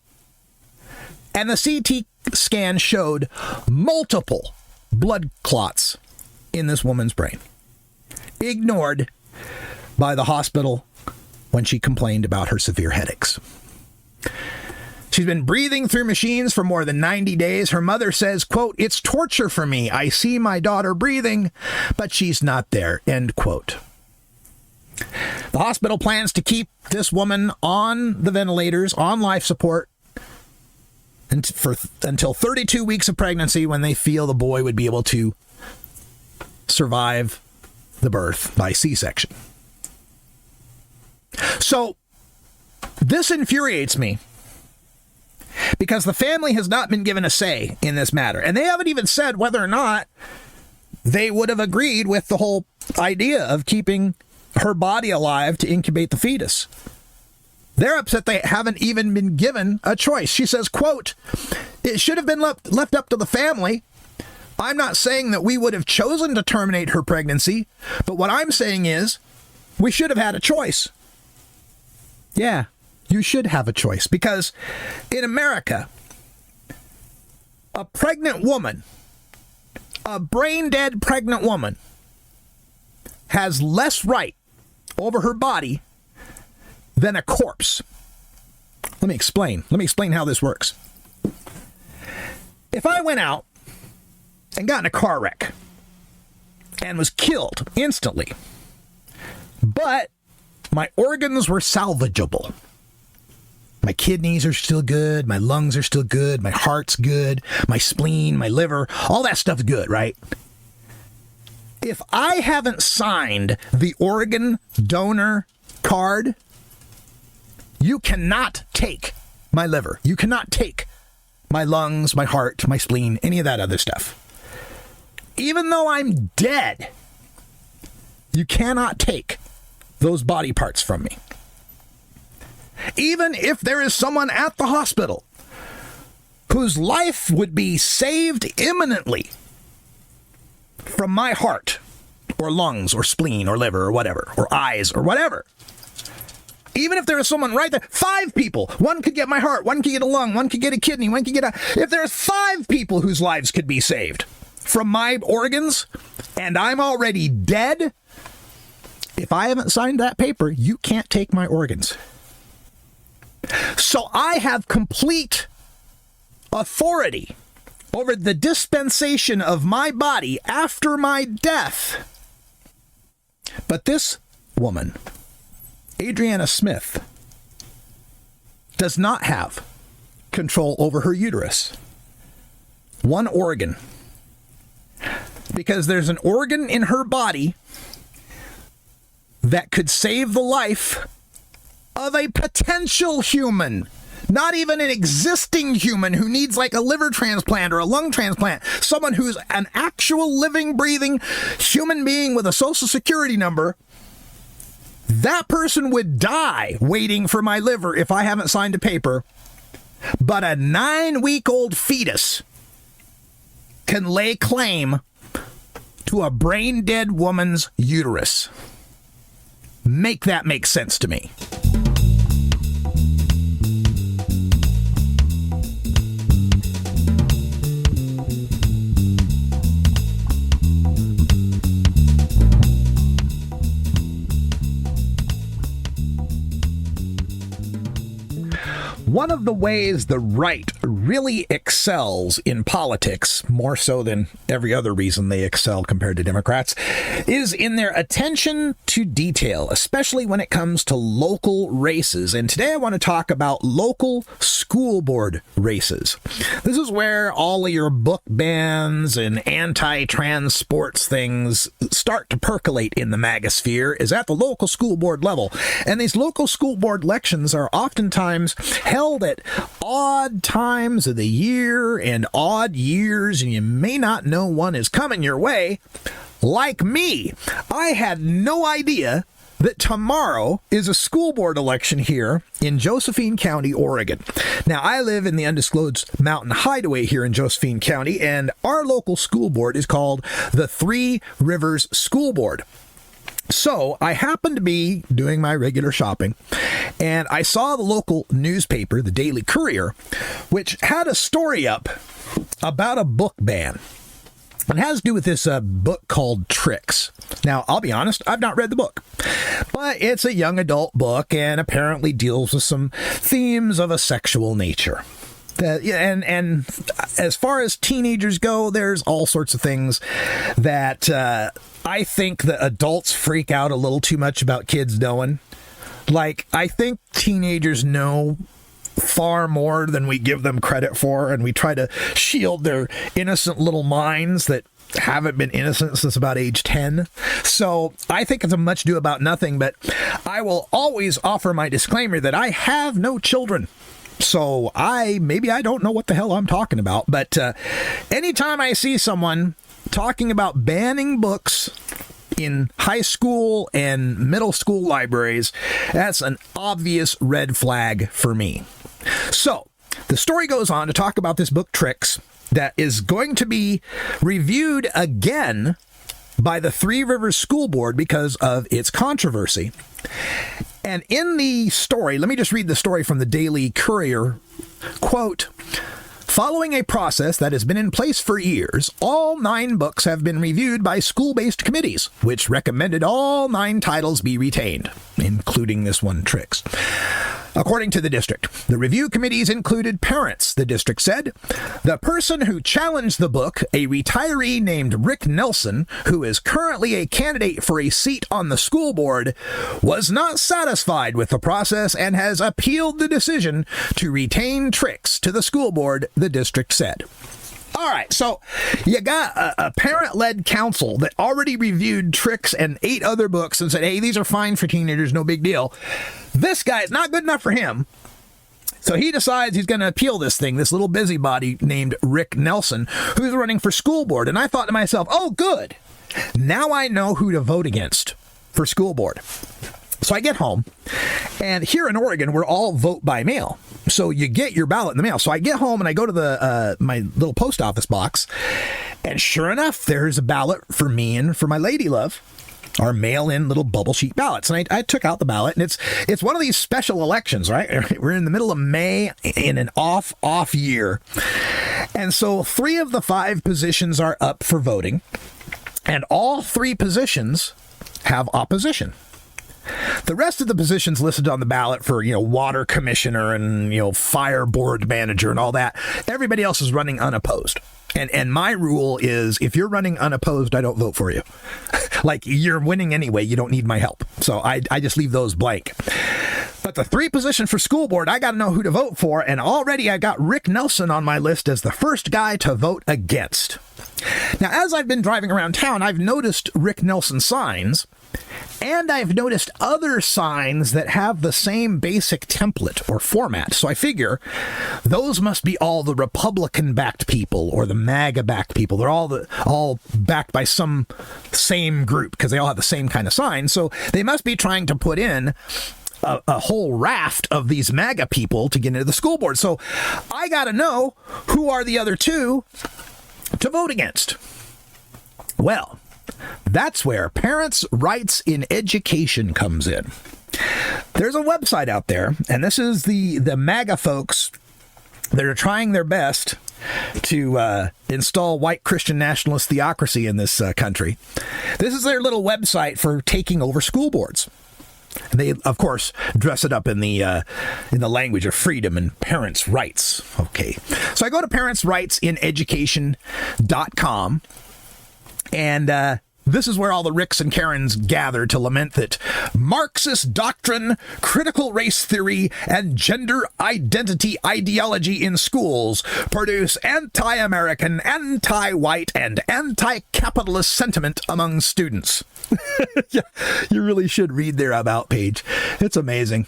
and the CT scan showed multiple blood clots in this woman's brain, ignored by the hospital when she complained about her severe headaches. She's been breathing through machines for more than 90 days. Her mother says, quote, "It's torture for me. I see my daughter breathing, but she's not there," end quote. The hospital plans to keep this woman on the ventilators, on life support, until 32 weeks of pregnancy, when they feel the boy would be able to survive the birth by C-section. So this infuriates me, because the family has not been given a say in this matter. And they haven't even said whether or not they would have agreed with the whole idea of keeping her body alive to incubate the fetus. They're upset they haven't even been given a choice. She says, quote, "It should have been left up to the family. I'm not saying that we would have chosen to terminate her pregnancy, but what I'm saying is we should have had a choice." Yeah, you should have a choice, because in America, a pregnant woman, a brain-dead pregnant woman, has less right over her body than a corpse. Let me explain. Let me explain how this works. If I went out and got in a car wreck and was killed instantly, but my organs were salvageable, my kidneys are still good, my lungs are still good, my heart's good, my spleen, my liver, all that stuff's good, right? If I haven't signed the organ donor card, you cannot take my liver. You cannot take my lungs, my heart, my spleen, any of that other stuff. Even though I'm dead, you cannot take those body parts from me. Even if there is someone at the hospital whose life would be saved imminently from my heart or lungs or spleen or liver or whatever, or eyes or whatever, even if there is someone right there, 5 people, one could get my heart, one could get a lung, one could get a kidney, one could get if there's 5 people whose lives could be saved from my organs, and I'm already dead, if I haven't signed that paper, you can't take my organs. So I have complete authority over the dispensation of my body after my death. But this woman, Adriana Smith, does not have control over her uterus. One organ. Because there's an organ in her body that could save the life of a potential human, not even an existing human who needs like a liver transplant or a lung transplant, someone who's an actual living, breathing human being with a social security number, that person would die waiting for my liver if I haven't signed a paper. But a 9-week-old fetus can lay claim to a brain-dead woman's uterus. Make that make sense to me. One of the ways the right really excels in politics, more so than every other reason they excel compared to Democrats, is in their attention to detail, especially when it comes to local races. And today I want to talk about local school board races. This is where all of your book bans and anti-trans sports things start to percolate in the MAGA sphere, is at the local school board level. And these local school board elections are oftentimes held at odd times of the year and odd years, and you may not know one is coming your way. Like me, I had no idea that tomorrow is a school board election here in Josephine County, Oregon. Now, I live in the undisclosed mountain hideaway here in Josephine County, and our local school board is called the Three Rivers School Board. So I happened to be doing my regular shopping, and I saw the local newspaper, the Daily Courier, which had a story up about a book ban. It has to do with this book called Tricks. Now, I'll be honest, I've not read the book, but it's a young adult book and apparently deals with some themes of a sexual nature. And as far as teenagers go, there's all sorts of things that I think the adults freak out a little too much about kids knowing. Like, I think teenagers know far more than we give them credit for, and we try to shield their innocent little minds that haven't been innocent since about age 10. So I think it's a much ado about nothing, but I will always offer my disclaimer that I have no children. So maybe I don't know what the hell I'm talking about, but anytime I see someone talking about banning books in high school and middle school libraries, that's an obvious red flag for me. So the story goes on to talk about this book, Tricks, that is going to be reviewed again by the Three Rivers School Board because of its controversy. And in the story, let me just read the story from the Daily Courier. Quote, following a process that has been in place for years, all 9 books have been reviewed by school-based committees, which recommended all 9 titles be retained, including this one, Tricks. According to the district, the review committees included parents, the district said. The person who challenged the book, a retiree named Rick Nelson, who is currently a candidate for a seat on the school board, was not satisfied with the process and has appealed the decision to retain Tricks to the school board, the district said. All right, so you got a parent-led council that already reviewed Tricks and 8 other books and said, hey, these are fine for teenagers, no big deal. This guy is not good enough for him. So he decides he's going to appeal this thing, this little busybody named Rick Nelson, who's running for school board. And I thought to myself, oh, good. Now I know who to vote against for school board. So I get home, and here in Oregon, we're all vote by mail. So you get your ballot in the mail. So I get home and I go to the my little post office box, and sure enough, there's a ballot for me and for my lady love, our mail-in little bubble sheet ballots. And I took out the ballot, and it's one of these special elections, right? We're in the middle of May in an off year. And so 3 of the 5 positions are up for voting, and all 3 positions have opposition. The rest of the positions listed on the ballot for, water commissioner and, fire board manager and all that, everybody else is running unopposed. And my rule is, if you're running unopposed, I don't vote for you. Like, you're winning anyway, you don't need my help. So I just leave those blank. But the 3 position for school board, I got to know who to vote for, and already I got Rick Nelson on my list as the first guy to vote against. Now, as I've been driving around town, I've noticed Rick Nelson signs, And I've noticed other signs that have the same basic template or format. So I figure those must be all the Republican-backed people or the MAGA-backed people. They're all backed by some same group because they all have the same kind of sign. So they must be trying to put in a whole raft of these MAGA people to get into the school board. So I got to know who are the other two to vote against. Well, that's where Parents' Rights in Education comes in. There's a website out there, and this is the MAGA folks that are trying their best to install white Christian nationalist theocracy in this country. This is their little website for taking over school boards. They, of course, dress it up in the language of freedom and parents' rights. Okay, so I go to parentsrightsineducation.com, and this is where all the Ricks and Karens gather to lament that Marxist doctrine, critical race theory, and gender identity ideology in schools produce anti-American, anti-white, and anti-capitalist sentiment among students. Yeah, you really should read their About page. It's amazing.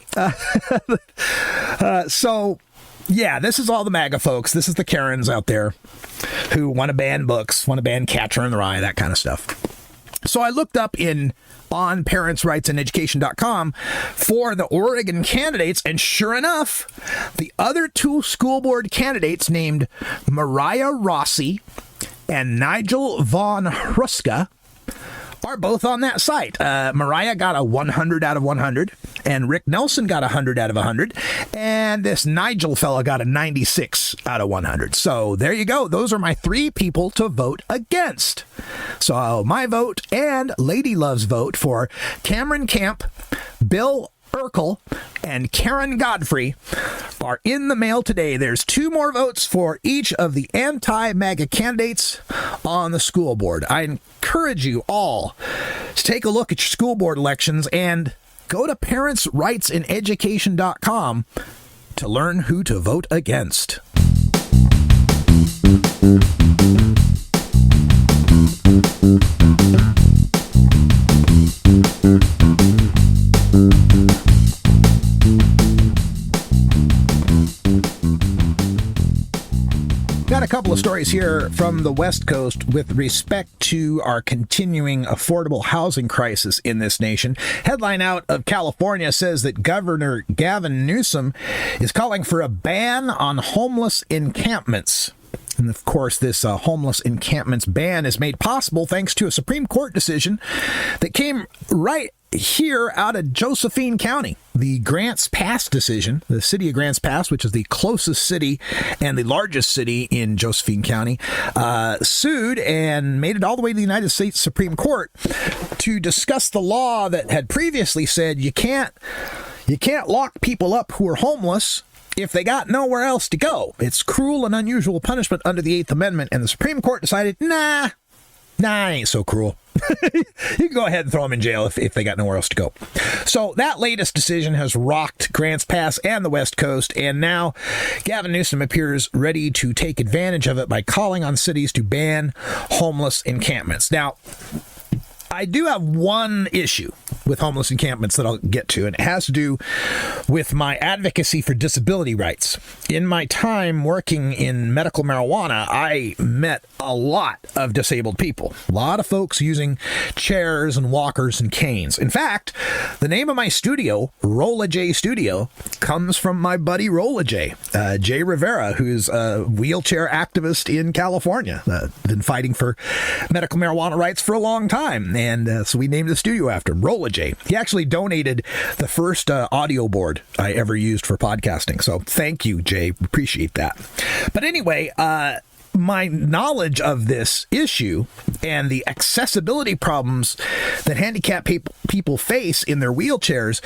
So, yeah, this is all the MAGA folks. This is the Karens out there who want to ban books, want to ban Catcher in the Rye, that kind of stuff. So I looked up on parentsrightsineducation.com for the Oregon candidates, and sure enough, the other two school board candidates named Mariah Rossi and Nigel Von Hruska are both on that site. Mariah got a 100 out of 100, and Rick Nelson got 100 out of 100, and this Nigel fella got a 96 out of 100. So there you go. Those are my three people to vote against. So my vote and Lady Love's vote for Cameron Camp, Bill Urkel, and Karen Godfrey are in the mail today. There's 2 more votes for each of the anti-MAGA candidates on the school board. I encourage you all to take a look at your school board elections and go to parentsrightsineducation.com to learn who to vote against. Got a couple of stories here from the West Coast with respect to our continuing affordable housing crisis in this nation. Headline out of California says that Governor Gavin Newsom is calling for a ban on homeless encampments. And of course, this homeless encampments ban is made possible thanks to a Supreme Court decision that came right here out of Josephine County. The Grants Pass decision, the city of Grants Pass, which is the closest city and the largest city in Josephine County, sued and made it all the way to the United States Supreme Court to discuss the law that had previously said you can't lock people up who are homeless if they got nowhere else to go. It's cruel and unusual punishment under the 8th Amendment, and the Supreme Court decided, nah, it ain't so cruel. You can go ahead and throw them in jail if they got nowhere else to go. So that latest decision has rocked Grants Pass and the West Coast, and now Gavin Newsom appears ready to take advantage of it by calling on cities to ban homeless encampments. Now, I do have one issue with homeless encampments that I'll get to, and it has to do with my advocacy for disability rights. In my time working in medical marijuana, I met a lot of disabled people. A lot of folks using chairs and walkers and canes. In fact, the name of my studio, Rolla J Studio, comes from my buddy Rolla J, Jay Rivera, who's a wheelchair activist in California. Been fighting for medical marijuana rights for a long time. And so we named the studio after him, Rolla J. He actually donated the first audio board I ever used for podcasting. So thank you, Jay. Appreciate that. But anyway, my knowledge of this issue and the accessibility problems that handicapped people face in their wheelchairs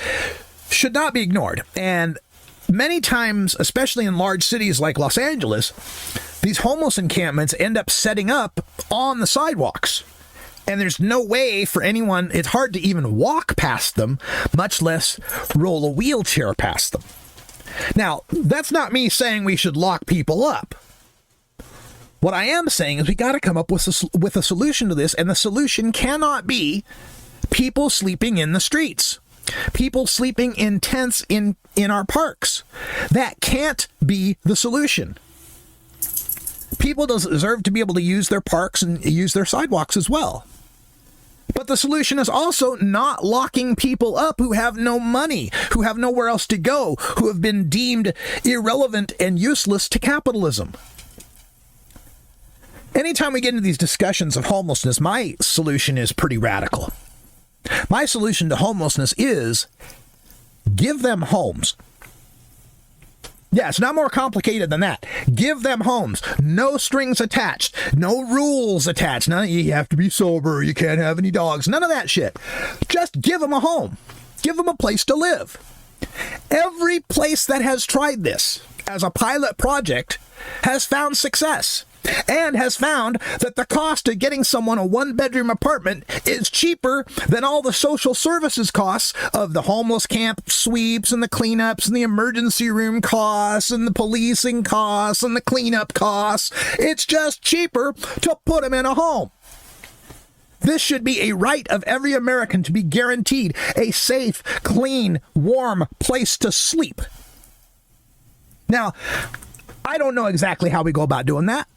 should not be ignored. And many times, especially in large cities like Los Angeles, these homeless encampments end up setting up on the sidewalks. And there's no way for anyone, it's hard to even walk past them, much less roll a wheelchair past them. Now, that's not me saying we should lock people up. What I am saying is we got to come up with a solution to this, and the solution cannot be people sleeping in the streets, people sleeping in tents in our parks. That can't be the solution. People deserve to be able to use their parks and use their sidewalks as well. But the solution is also not locking people up who have no money, who have nowhere else to go, who have been deemed irrelevant and useless to capitalism. Anytime we get into these discussions of homelessness, my solution is pretty radical. My solution to homelessness is give them homes. Yeah, it's not more complicated than that. Give them homes. No strings attached. No rules attached. None of you have to be sober. You can't have any dogs. None of that shit. Just give them a home. Give them a place to live. Every place that has tried this as a pilot project has found success and has found that the cost of getting someone a one-bedroom apartment is cheaper than all the social services costs of the homeless camp sweeps and the cleanups and the emergency room costs and the policing costs and the cleanup costs. It's just cheaper to put them in a home. This should be a right of every American to be guaranteed a safe, clean, warm place to sleep. Now, I don't know exactly how we go about doing that.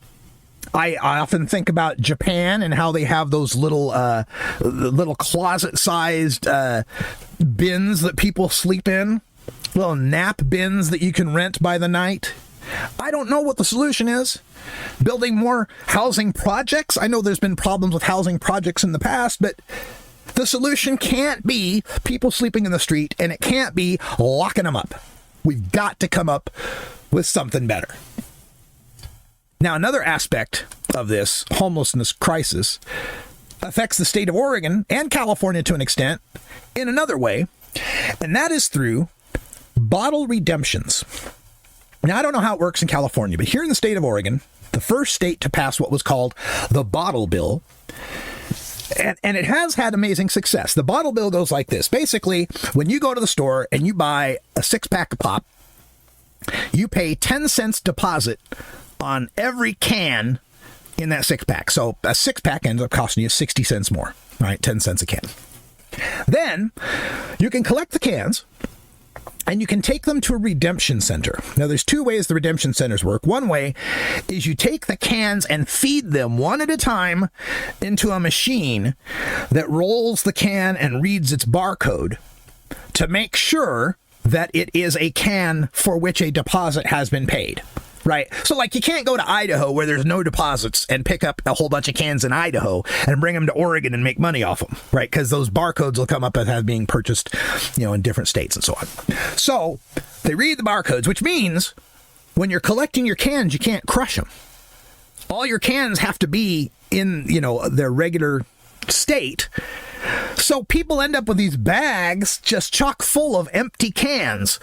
I often think about Japan and how they have those little closet-sized bins that people sleep in, little nap bins that you can rent by the night. I don't know what the solution is. Building more housing projects? I know there's been problems with housing projects in the past, but the solution can't be people sleeping in the street, and it can't be locking them up. We've got to come up with something better. Now, another aspect of this homelessness crisis affects the state of Oregon and California to an extent in another way, and that is through bottle redemptions. Now, I don't know how it works in California, but here in the state of Oregon, the first state to pass what was called the bottle bill, and it has had amazing success. The bottle bill goes like this. Basically, when you go to the store and you buy a 6-pack of pop, you pay 10 cents deposit on every can in that 6-pack. So a 6-pack ends up costing you 60 cents more, right? 10 cents a can. Then you can collect the cans and you can take them to a redemption center. Now, there's two ways the redemption centers work. One way is you take the cans and feed them one at a time into a machine that rolls the can and reads its barcode to make sure that it is a can for which a deposit has been paid. Right. So, like, you can't go to Idaho where there's no deposits and pick up a whole bunch of cans in Idaho and bring them to Oregon and make money off them. Right. Because those barcodes will come up as being purchased, in different states and so on. So they read the barcodes, which means when you're collecting your cans, you can't crush them. All your cans have to be in, their regular state. So people end up with these bags just chock full of empty cans.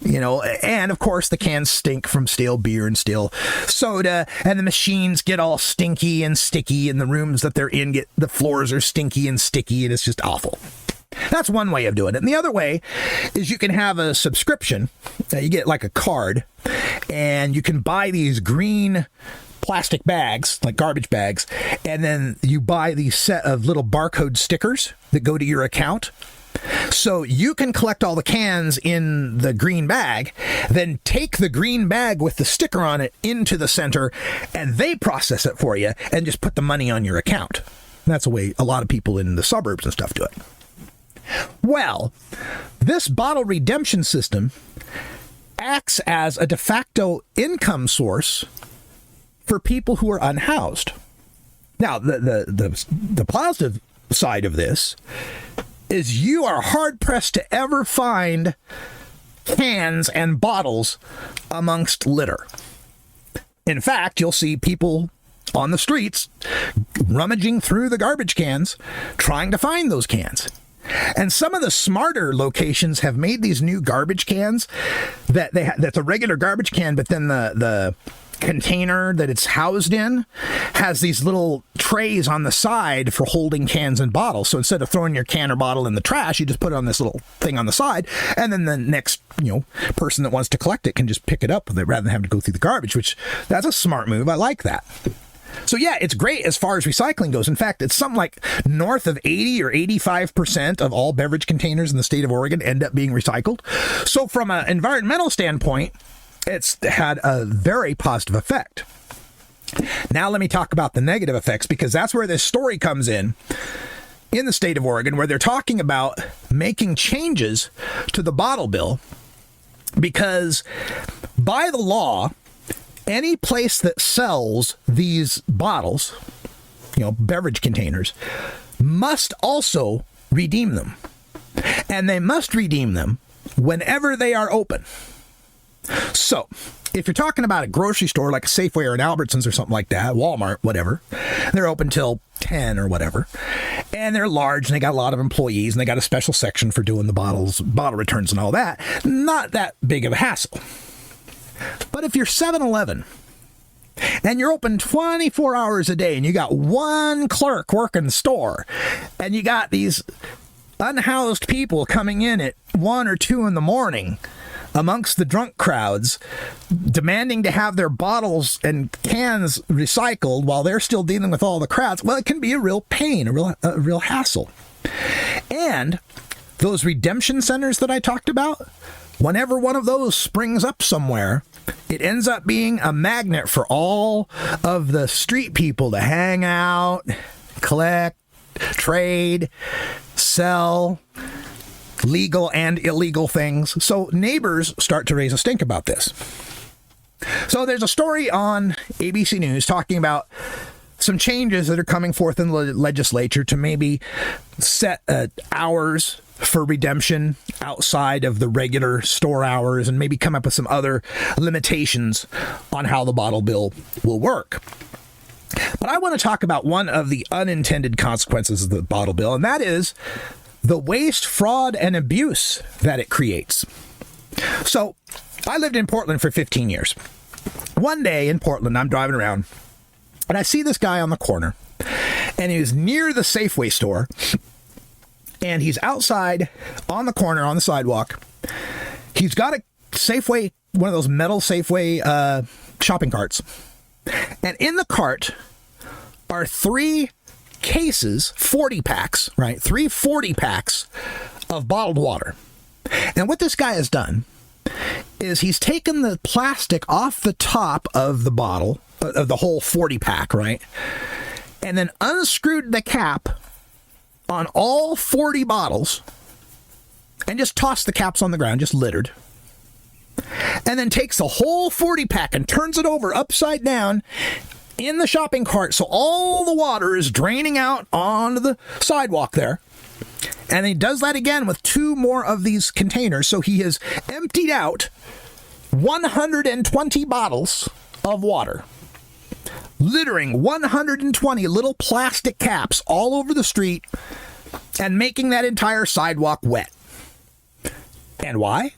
And of course the cans stink from stale beer and stale soda, and the machines get all stinky and sticky, and the rooms that they're in the floors are stinky and sticky, and it's just awful. That's one way of doing it. And the other way is you can have a subscription. You get like a card, and you can buy these green plastic bags, like garbage bags, and then you buy these set of little barcode stickers that go to your account. So you can collect all the cans in the green bag, then take the green bag with the sticker on it into the center, and they process it for you and just put the money on your account. That's the way a lot of people in the suburbs and stuff do it. Well, this bottle redemption system acts as a de facto income source for people who are unhoused. Now, the positive side of this is you are hard-pressed to ever find cans and bottles amongst litter. In fact, you'll see people on the streets rummaging through the garbage cans trying to find those cans. And some of the smarter locations have made these new garbage cans that's a regular garbage can, but then the container that it's housed in has these little trays on the side for holding cans and bottles. So instead of throwing your can or bottle in the trash, you just put it on this little thing on the side, and then the next person that wants to collect it can just pick it up rather than having to go through the garbage, which that's a smart move. I like that. So yeah, it's great as far as recycling goes. In fact, it's something like north of 80 or 85% of all beverage containers in the state of Oregon end up being recycled. So from an environmental standpoint, it's had a very positive effect. Now let me talk about the negative effects, because that's where this story comes in the state of Oregon, where they're talking about making changes to the bottle bill, because by the law, any place that sells these bottles, beverage containers, must also redeem them. And they must redeem them whenever they are open. So, if you're talking about a grocery store like a Safeway or an Albertsons or something like that, Walmart, whatever, they're open till 10 or whatever, and they're large and they got a lot of employees and they got a special section for doing the bottle returns and all that, not that big of a hassle. But if you're 7-Eleven and you're open 24 hours a day and you got one clerk working the store and you got these unhoused people coming in at 1 or 2 in the morning amongst the drunk crowds, demanding to have their bottles and cans recycled while they're still dealing with all the crowds, well, it can be a real pain, a real hassle. And those redemption centers that I talked about, whenever one of those springs up somewhere, it ends up being a magnet for all of the street people to hang out, collect, trade, sell legal and illegal things. So neighbors start to raise a stink about this. So there's a story on ABC News talking about some changes that are coming forth in the legislature to maybe set hours for redemption outside of the regular store hours, and maybe come up with some other limitations on how the bottle bill will work. But I want to talk about one of the unintended consequences of the bottle bill, and that is the waste, fraud, and abuse that it creates. So, I lived in Portland for 15 years. One day in Portland, I'm driving around, and I see this guy on the corner, and he was near the Safeway store, and he's outside on the corner on the sidewalk. He's got a Safeway, one of those metal Safeway shopping carts, and in the cart are 3 cases, 40 packs, right? 3 40 packs of bottled water. And what this guy has done is he's taken the plastic off the top of the bottle, of the whole 40 pack, right? And then unscrewed the cap on all 40 bottles and just tossed the caps on the ground, just littered. And then takes the whole 40 pack and turns it over upside down in the shopping cart, so all the water is draining out onto the sidewalk there. And he does that again with 2 more of these containers. So he has emptied out 120 bottles of water, littering 120 little plastic caps all over the street and making that entire sidewalk wet. And why?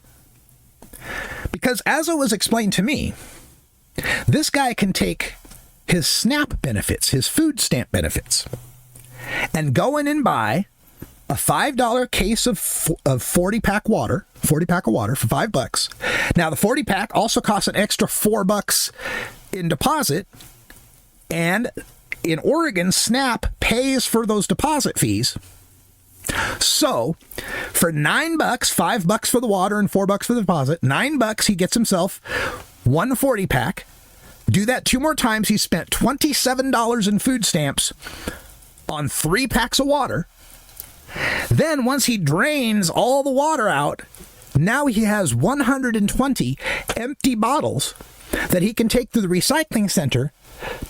Because as it was explained to me, this guy can take his SNAP benefits, his food stamp benefits, and go in and buy a $5 case of 40 pack of water for $5. Now the 40 pack also costs an extra $4 in deposit, and in Oregon, SNAP pays for those deposit fees. So for $9, $5 for the water and $4 for the deposit, $9 he gets himself one 40 pack. Do that 2 more times, he spent $27 in food stamps on 3 packs of water. Then once he drains all the water out, now he has 120 empty bottles that he can take to the recycling center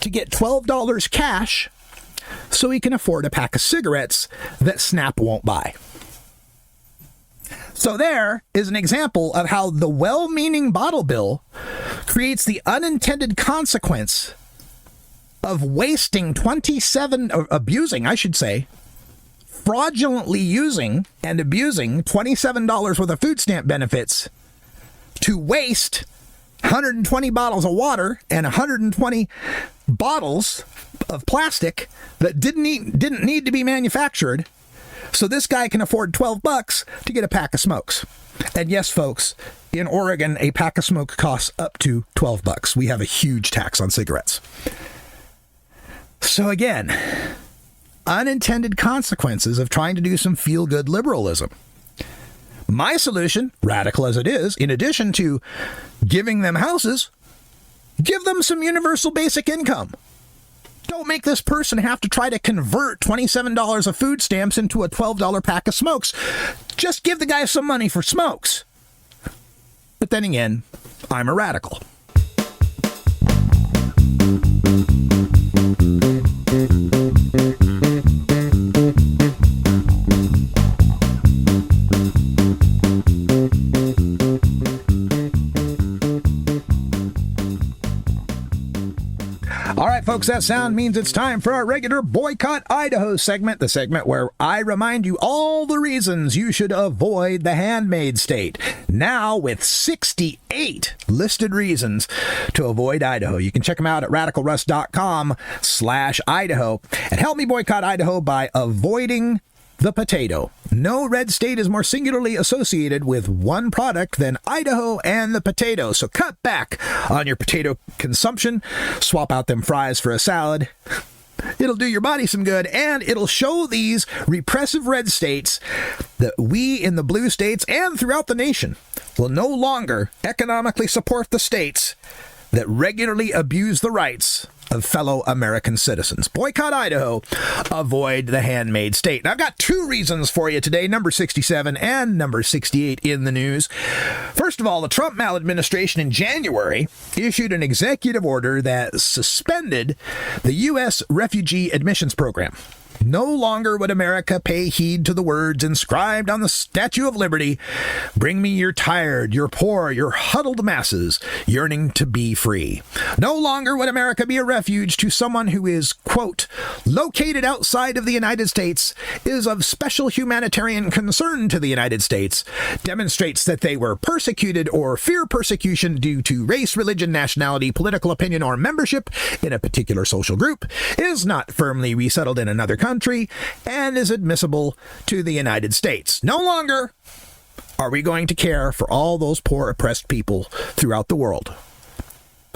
to get $12 cash so he can afford a pack of cigarettes that SNAP won't buy. So there is an example of how the well-meaning bottle bill creates the unintended consequence of wasting fraudulently using and abusing $27 worth of food stamp benefits to waste 120 bottles of water and 120 bottles of plastic that didn't need to be manufactured. So this guy can afford $12 to get a pack of smokes. And yes, folks, in Oregon, a pack of smoke costs up to $12. We have a huge tax on cigarettes. So again, unintended consequences of trying to do some feel-good liberalism. My solution, radical as it is, in addition to giving them houses, give them some universal basic income. Don't make this person have to try to convert $27 of food stamps into a $12 pack of smokes. Just give the guy some money for smokes. But then again, I'm a radical. All right, folks, that sound means it's time for our regular Boycott Idaho segment, the segment where I remind you all the reasons you should avoid the Handmaid state. Now with 68 listed reasons to avoid Idaho. You can check them out at radicalruss.com/Idaho. And help me boycott Idaho by avoiding the potato. No red state is more singularly associated with one product than Idaho and the potato. So cut back on your potato consumption. Swap out them fries for a salad. It'll do your body some good, and it'll show these repressive red states that we in the blue states and throughout the nation will no longer economically support the states that regularly abuse the rights of fellow American citizens. Boycott Idaho, avoid the Handmaid state. Now, I've got two reasons for you today, number 67 and number 68 in the news. First of all, the Trump maladministration in January issued an executive order that suspended the U.S. refugee admissions program. No longer would America pay heed to the words inscribed on the Statue of Liberty, "Bring me your tired, your poor, your huddled masses, yearning to be free." No longer would America be a refuge to someone who is, quote, "located outside of the United States, is of special humanitarian concern to the United States, demonstrates that they were persecuted or fear persecution due to race, religion, nationality, political opinion, or membership in a particular social group, is not firmly resettled in another country, and is admissible to the United States." No longer are we going to care for all those poor, oppressed people throughout the world.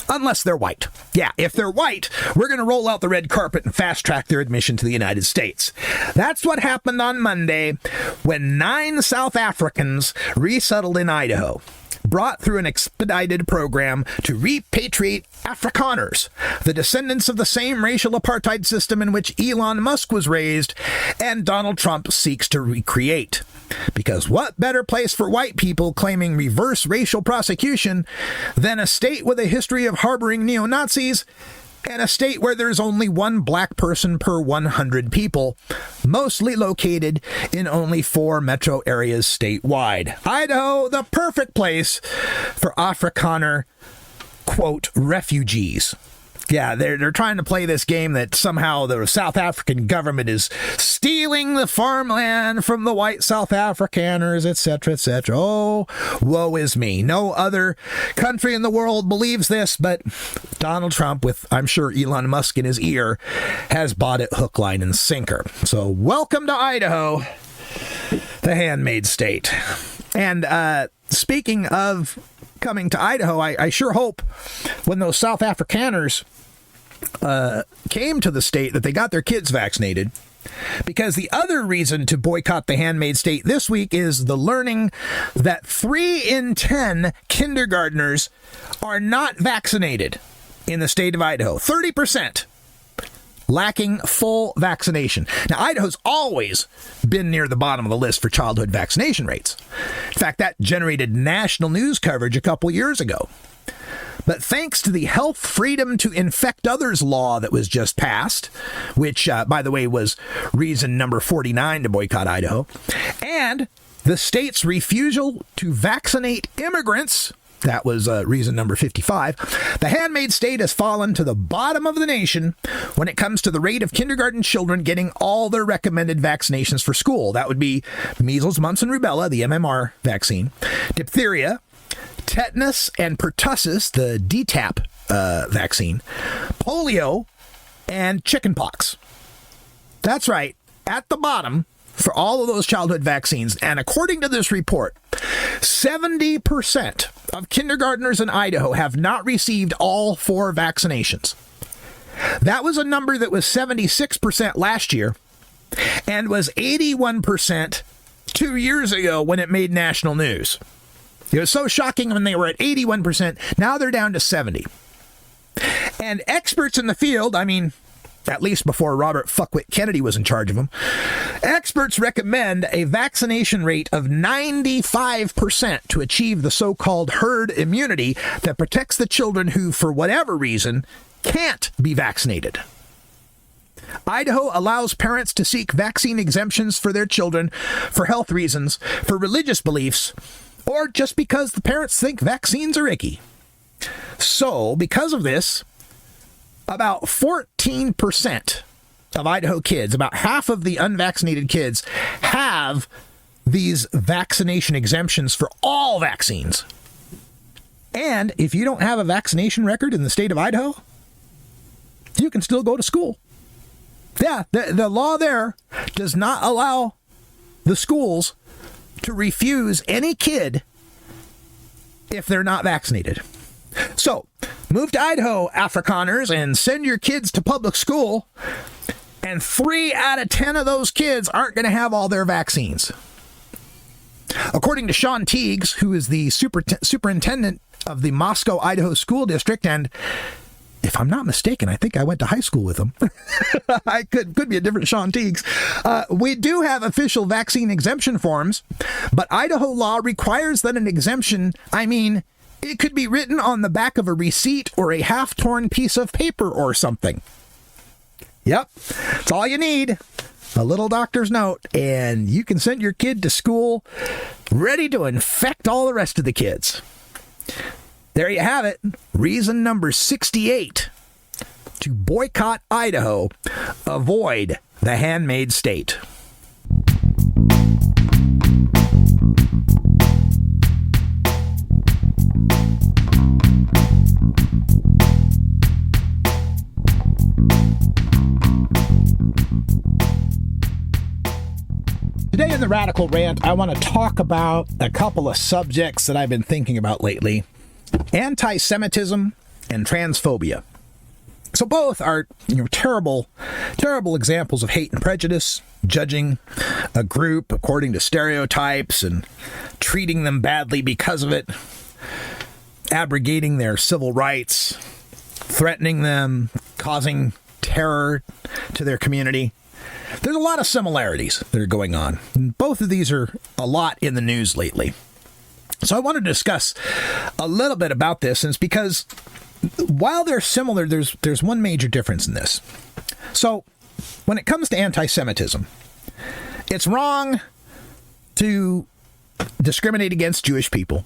Unless they're white. Yeah, if they're white, we're going to roll out the red carpet and fast-track their admission to the United States. That's what happened on Monday when 9 South Africans resettled in Idaho, brought through an expedited program to repatriate Afrikaners, the descendants of the same racial apartheid system in which Elon Musk was raised and Donald Trump seeks to recreate. Because what better place for white people claiming reverse racial prosecution than a state with a history of harboring neo-Nazis and a state where there's only one black person per 100 people, mostly located in only 4 metro areas statewide. Idaho, the perfect place for Afrikaner, quote, refugees. Yeah, they're trying to play this game that somehow the South African government is stealing the farmland from the white South Afrikaners, etc., etc. Oh, woe is me. No other country in the world believes this, but Donald Trump, with, I'm sure, Elon Musk in his ear, has bought it hook, line, and sinker. So welcome to Idaho, the Handmaid state. And speaking of coming to Idaho, I sure hope when those South Afrikaners came to the state that they got their kids vaccinated. Because the other reason to boycott the Handmaid state this week is the learning that 3 in 10 kindergartners are not vaccinated in the state of Idaho. 30%. Lacking full vaccination. Now, Idaho's always been near the bottom of the list for childhood vaccination rates. In fact, that generated national news coverage a couple years ago. But thanks to the Health Freedom to Infect Others law that was just passed, which, by the way, was reason number 49 to boycott Idaho, and the state's refusal to vaccinate immigrants, that was reason number 55. The Handmaid state has fallen to the bottom of the nation when it comes to the rate of kindergarten children getting all their recommended vaccinations for school. That would be measles, mumps, and rubella, the MMR vaccine, diphtheria, tetanus and pertussis, the DTaP vaccine, polio, and chickenpox. That's right, at the bottom for all of those childhood vaccines. And according to this report, 70% of kindergartners in Idaho have not received all 4 vaccinations. That was a number that was 76% last year and was 81% 2 years ago when it made national news. It was so shocking when they were at 81%. Now they're down to 70%. And experts in the field, I mean, at least before Robert Fuckwit Kennedy was in charge of them, experts recommend a vaccination rate of 95% to achieve the so-called herd immunity that protects the children who, for whatever reason, can't be vaccinated. Idaho allows parents to seek vaccine exemptions for their children for health reasons, for religious beliefs, or just because the parents think vaccines are icky. So, because of this, about 14% of Idaho kids, about half of the unvaccinated kids, have these vaccination exemptions for all vaccines. And if you don't have a vaccination record in the state of Idaho, you can still go to school. Yeah, the law there does not allow the schools to refuse any kid if they're not vaccinated. So, move to Idaho, Afrikaners, and send your kids to public school, and 3 out of 10 of those kids aren't going to have all their vaccines. According to Sean Teagues, who is the superintendent of the Moscow, Idaho School District, and if I'm not mistaken, I think I went to high school with him. I could be a different Sean Teagues. We do have official vaccine exemption forms, but Idaho law requires that an exemption, it could be written on the back of a receipt or a half-torn piece of paper or something. Yep, that's all you need. A little doctor's note, and you can send your kid to school ready to infect all the rest of the kids. There you have it. Reason number 68 to boycott Idaho. Avoid the Handmaid state. Today in the Radical Rant, I want to talk about a couple of subjects that I've been thinking about lately. Anti-Semitism and transphobia. So both are terrible examples of hate and prejudice, judging a group according to stereotypes and treating them badly because of it, abrogating their civil rights, threatening them, causing terror to their community. There's a lot of similarities that are going on. And both of these are a lot in the news lately. So I want to discuss a little bit about this, and it's because while they're similar, there's one major difference in this. So when it comes to anti-Semitism, it's wrong to discriminate against Jewish people.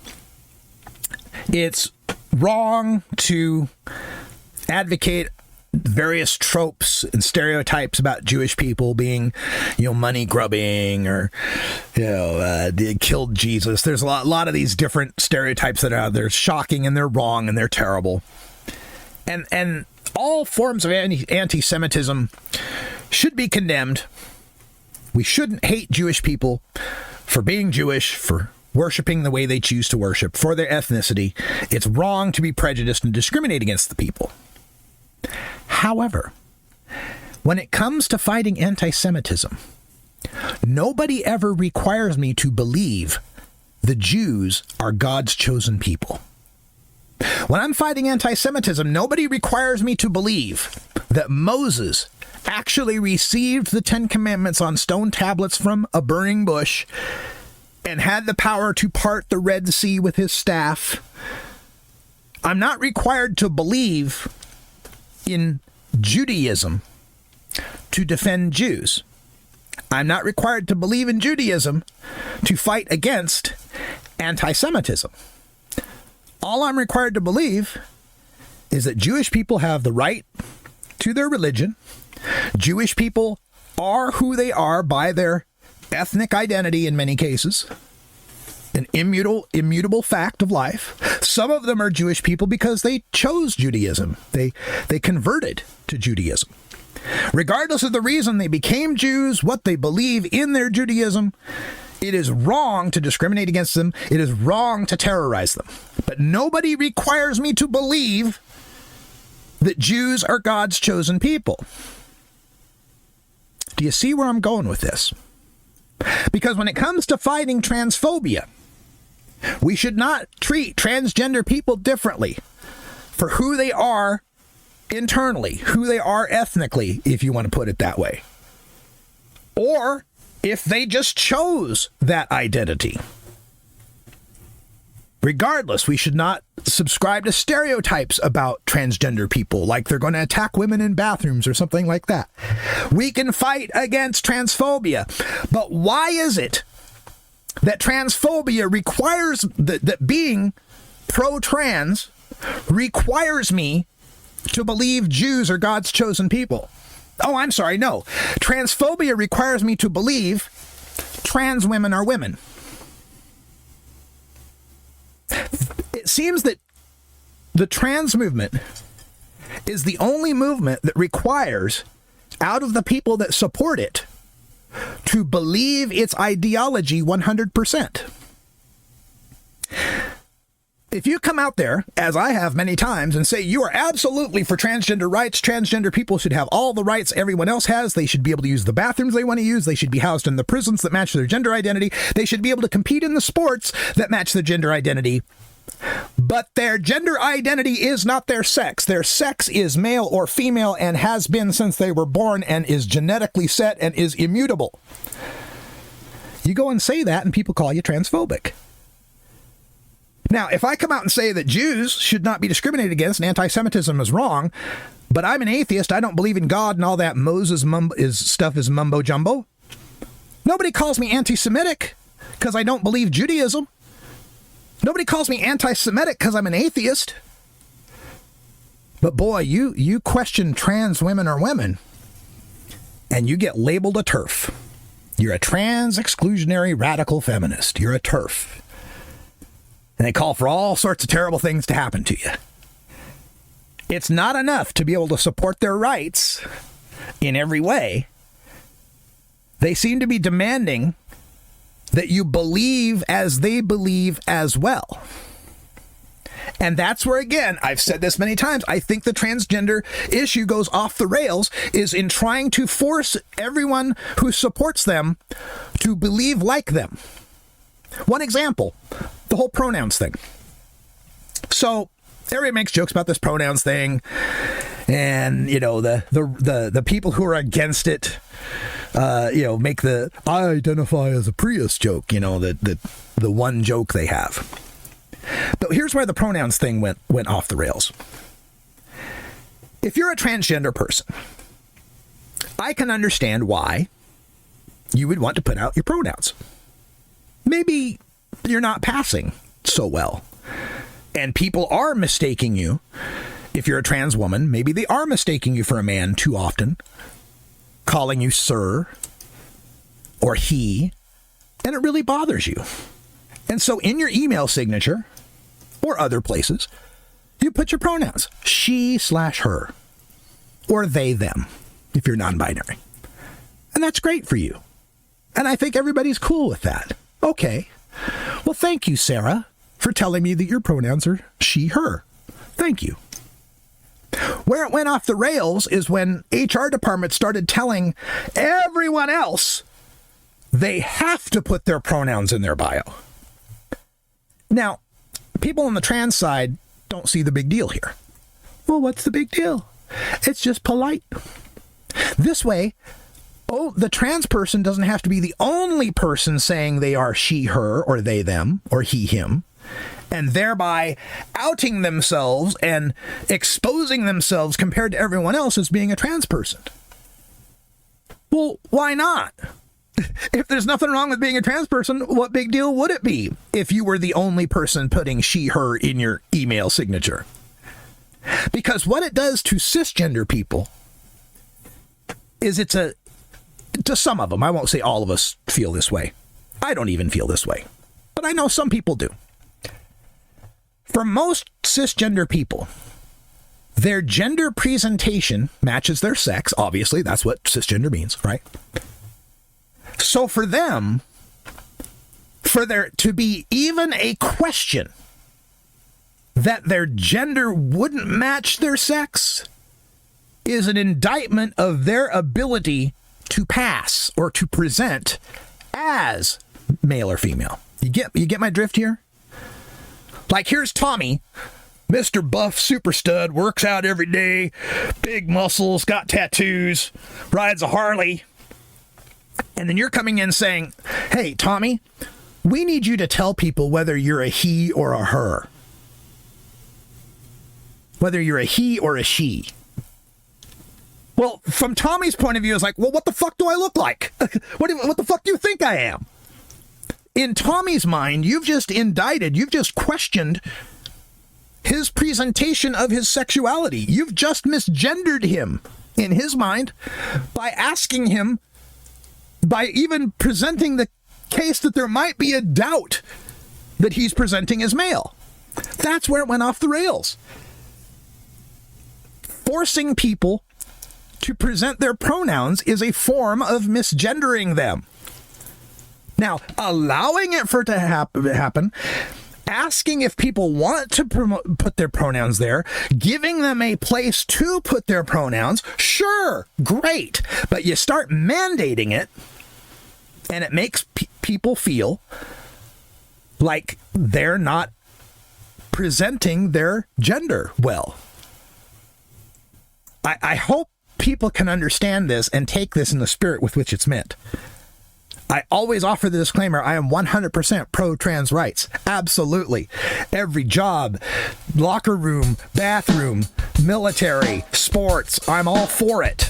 It's wrong to advocate various tropes and stereotypes about Jewish people being, money grubbing or, they killed Jesus. There's a lot of these different stereotypes that are out there. Shocking, and they're wrong, and they're terrible. And all forms of anti-Semitism should be condemned. We shouldn't hate Jewish people for being Jewish, for worshiping the way they choose to worship, for their ethnicity. It's wrong to be prejudiced and discriminate against the people. However, when it comes to fighting anti-Semitism, nobody ever requires me to believe the Jews are God's chosen people. When I'm fighting anti-Semitism, nobody requires me to believe that Moses actually received the 10 Commandments on stone tablets from a burning bush and had the power to part the Red Sea with his staff. I'm not required to believe in Judaism to defend Jews. I'm not required to believe in Judaism to fight against anti-Semitism. All I'm required to believe is that Jewish people have the right to their religion. Jewish people are who they are by their ethnic identity in many cases. An immutable fact of life. Some of them are Jewish people because they chose Judaism. They converted to Judaism. Regardless of the reason they became Jews, what they believe in their Judaism, it is wrong to discriminate against them. It is wrong to terrorize them. But nobody requires me to believe that Jews are God's chosen people. Do you see where I'm going with this? Because when it comes to fighting transphobia, we should not treat transgender people differently for who they are internally, who they are ethnically, if you want to put it that way, or if they just chose that identity. Regardless, we should not subscribe to stereotypes about transgender people, like they're going to attack women in bathrooms or something like that. We can fight against transphobia, but why is it that transphobia requires, that being pro-trans requires me to believe Jews are God's chosen people? Oh, I'm sorry, no. Transphobia requires me to believe trans women are women. It seems that the trans movement is the only movement that requires, out of the people that support it, to believe its ideology 100%. If you come out there, as I have many times, and say you are absolutely for transgender rights, transgender people should have all the rights everyone else has, they should be able to use the bathrooms they want to use, they should be housed in the prisons that match their gender identity, they should be able to compete in the sports that match their gender identity, but their gender identity is not their sex. Their sex is male or female and has been since they were born and is genetically set and is immutable. You go and say that and people call you transphobic. Now, if I come out and say that Jews should not be discriminated against and anti-Semitism is wrong, but I'm an atheist, I don't believe in God and all that Moses stuff is mumbo jumbo, nobody calls me anti-Semitic because I don't believe Judaism. Nobody calls me anti-Semitic because I'm an atheist. But boy, you question trans women are women, and you get labeled a TERF. You're a trans exclusionary radical feminist. You're a TERF. And they call for all sorts of terrible things to happen to you. It's not enough to be able to support their rights in every way. They seem to be demanding that you believe as they believe as well. And that's where, again, I've said this many times, I think the transgender issue goes off the rails, is in trying to force everyone who supports them to believe like them. One example, the whole pronouns thing. So everybody makes jokes about this pronouns thing, and the people who are against it, make the I identify as a Prius joke, the one joke they have. But here's where the pronouns thing went off the rails. If you're a transgender person, I can understand why you would want to put out your pronouns. Maybe you're not passing so well, and people are mistaking you. If you're a trans woman, maybe they are mistaking you for a man too often, calling you sir or he, and it really bothers you. And so in your email signature or other places, you put your pronouns, she/her, or they, them, if you're non-binary. And that's great for you. And I think everybody's cool with that. Okay. Well, thank you, Sarah, for telling me that your pronouns are she, her. Thank you. Where it went off the rails is when HR departments started telling everyone else they have to put their pronouns in their bio. Now, people on the trans side don't see the big deal here. Well, what's the big deal? It's just polite. This way, the trans person doesn't have to be the only person saying they are she, her, or they, them, or he, him, and thereby outing themselves and exposing themselves compared to everyone else as being a trans person. Well, why not? If there's nothing wrong with being a trans person, what big deal would it be if you were the only person putting she, her in your email signature? Because what it does to cisgender people is to some of them, I won't say all of us feel this way. I don't even feel this way, but I know some people do. For most cisgender people, their gender presentation matches their sex. Obviously, that's what cisgender means, right? So for them, for there to be even a question that their gender wouldn't match their sex is an indictment of their ability to pass or to present as male or female. You get my drift here? Like, here's Tommy, Mr. Buff Super Stud, works out every day, big muscles, got tattoos, rides a Harley. And then you're coming in saying, hey, Tommy, we need you to tell people whether you're a he or a her. Whether you're a he or a she. Well, from Tommy's point of view, it's like, well, what the fuck do I look like? What the fuck do you think I am? In Tommy's mind, you've just questioned his presentation of his sexuality. You've just misgendered him in his mind by asking him, by even presenting the case that there might be a doubt that he's presenting as male. That's where it went off the rails. Forcing people to present their pronouns is a form of misgendering them. Now, allowing it for it to happen, asking if people want to put their pronouns there, giving them a place to put their pronouns, sure, great. But you start mandating it, and it makes people feel like they're not presenting their gender well. I hope people can understand this and take this in the spirit with which it's meant. I always offer the disclaimer, I am 100% pro-trans rights. Absolutely. Every job, locker room, bathroom, military, sports, I'm all for it.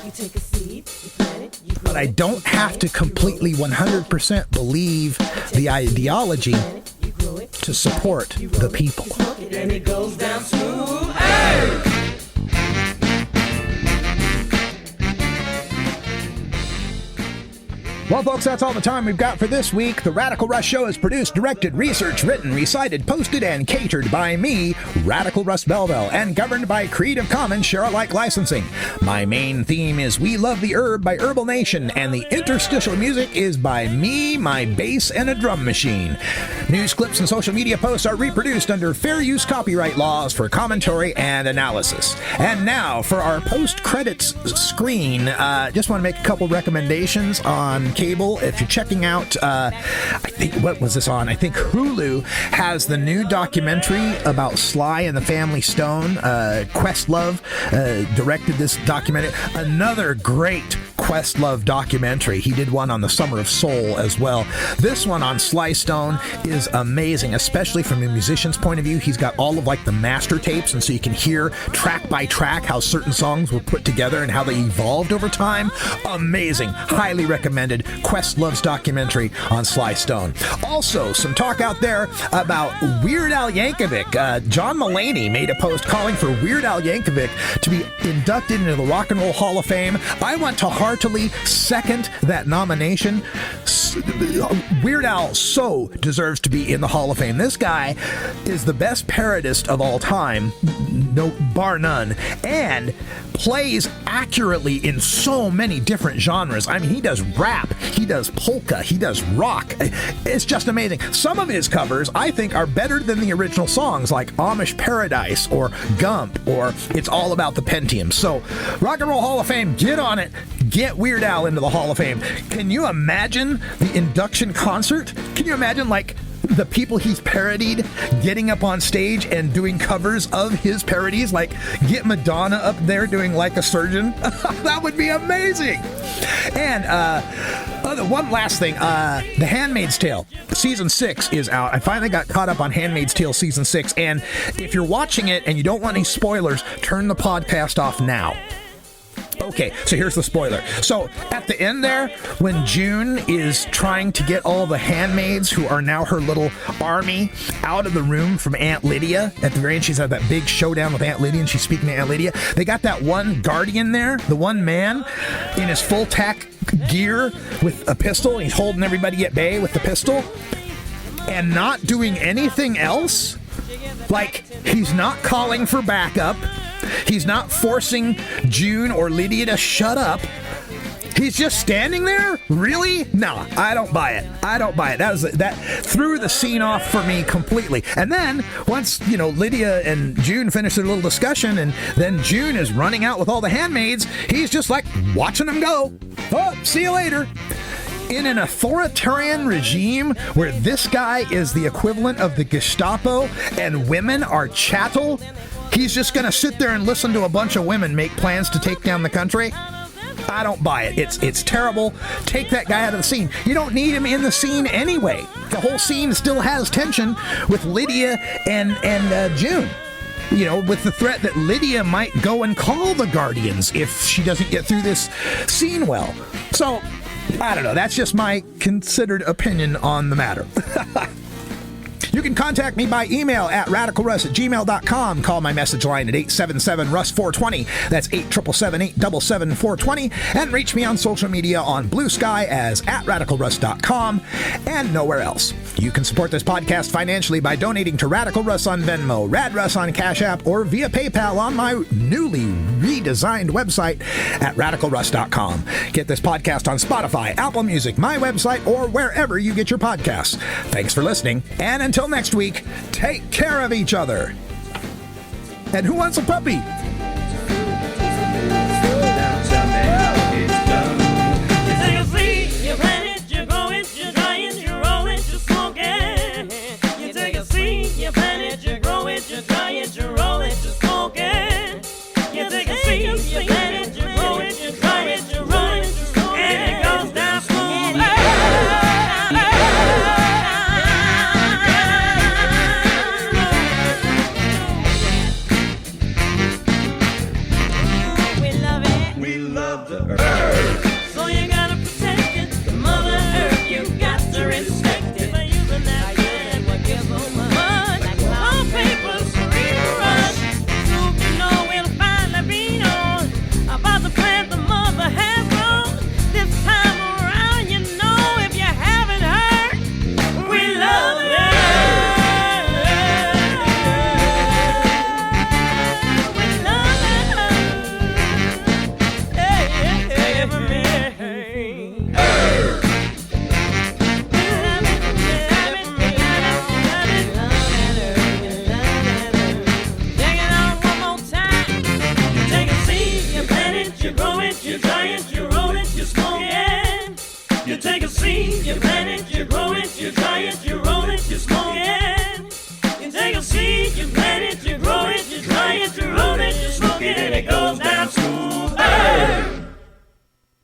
You take a seed, you plant it, you grow But I don't have to completely 100% believe the ideology to support the people. and it goes down smooth. Hey! Well, folks, that's all the time we've got for this week. The Radical Russ Show is produced, directed, researched, written, recited, posted, and catered by me, Radical Russ Belville, and governed by Creative Commons Share-alike licensing. My main theme is We Love the Herb by Herbal Nation, and the interstitial music is by me, my bass, and a drum machine. News clips and social media posts are reproduced under fair use copyright laws for commentary and analysis. And now, for our post-credits screen, just want to make a couple recommendations on cable. If you're checking out, I think, what was this on? I think Hulu has the new documentary about Sly and the Family Stone. Questlove directed this documentary. Another great Questlove documentary. He did one on the Summer of Soul as well. This one on Sly Stone is amazing, especially from a musician's point of view. He's got all of like the master tapes, and so you can hear track by track how certain songs were put together and how they evolved over time. Amazing. Highly recommended. Questlove's documentary on Sly Stone. Also, some talk out there about Weird Al Yankovic. John Mulaney made a post calling for Weird Al Yankovic to be inducted into the Rock and Roll Hall of Fame. I want to heartily second that nomination. Weird Al so deserves to be in the Hall of Fame. This guy is the best parodist of all time, no bar none, and plays accurately in so many different genres. I mean, he does rap, he does polka, he does rock. It's just amazing. Some of his covers, I think, are better than the original songs, like Amish Paradise or Gump or It's All About the Pentium. So, Rock and Roll Hall of Fame, get on it. Get Weird Al into the Hall of Fame. Can you imagine the induction concert? Can you imagine, like, the people he's parodied getting up on stage and doing covers of his parodies? Like, get Madonna up there doing Like a Surgeon. That would be amazing. And one last thing, The Handmaid's Tale season 6 is out. I finally got caught up on Handmaid's Tale season 6, and if you're watching it and you don't want any spoilers, turn the podcast off now. Okay, so here's the spoiler. So at the end there, when June is trying to get all the handmaids who are now her little army out of the room from Aunt Lydia, at the very end she's had that big showdown with Aunt Lydia and she's speaking to Aunt Lydia. They got that one guardian there, the one man in his full tack gear with a pistol. He's holding everybody at bay with the pistol and not doing anything else. Like, he's not calling for backup. He's not forcing June or Lydia to shut up. He's just standing there? Really? No, I don't buy it. I don't buy it. That threw the scene off for me completely. And then once, Lydia and June finish their little discussion, and then June is running out with all the handmaids, he's just like watching them go. Oh, see you later. In an authoritarian regime where this guy is the equivalent of the Gestapo and women are chattel, he's just going to sit there and listen to a bunch of women make plans to take down the country? I don't buy it. It's terrible. Take that guy out of the scene. You don't need him in the scene anyway. The whole scene still has tension with Lydia and June. With the threat that Lydia might go and call the Guardians if she doesn't get through this scene well. So, I don't know. That's just my considered opinion on the matter. You can contact me by email at radicalruss@gmail.com. Call my message line at 877-RUSS-420. That's 877-877-420. And reach me on social media on Blue Sky as @radicalruss.com and nowhere else. You can support this podcast financially by donating to Radical Russ on Venmo, Rad Russ on Cash App, or via PayPal on my newly redesigned website at radicalruss.com. Get this podcast on Spotify, Apple Music, my website, or wherever you get your podcasts. Thanks for listening, and until next week, take care of each other. And who wants a puppy? You take a seed, you plant it,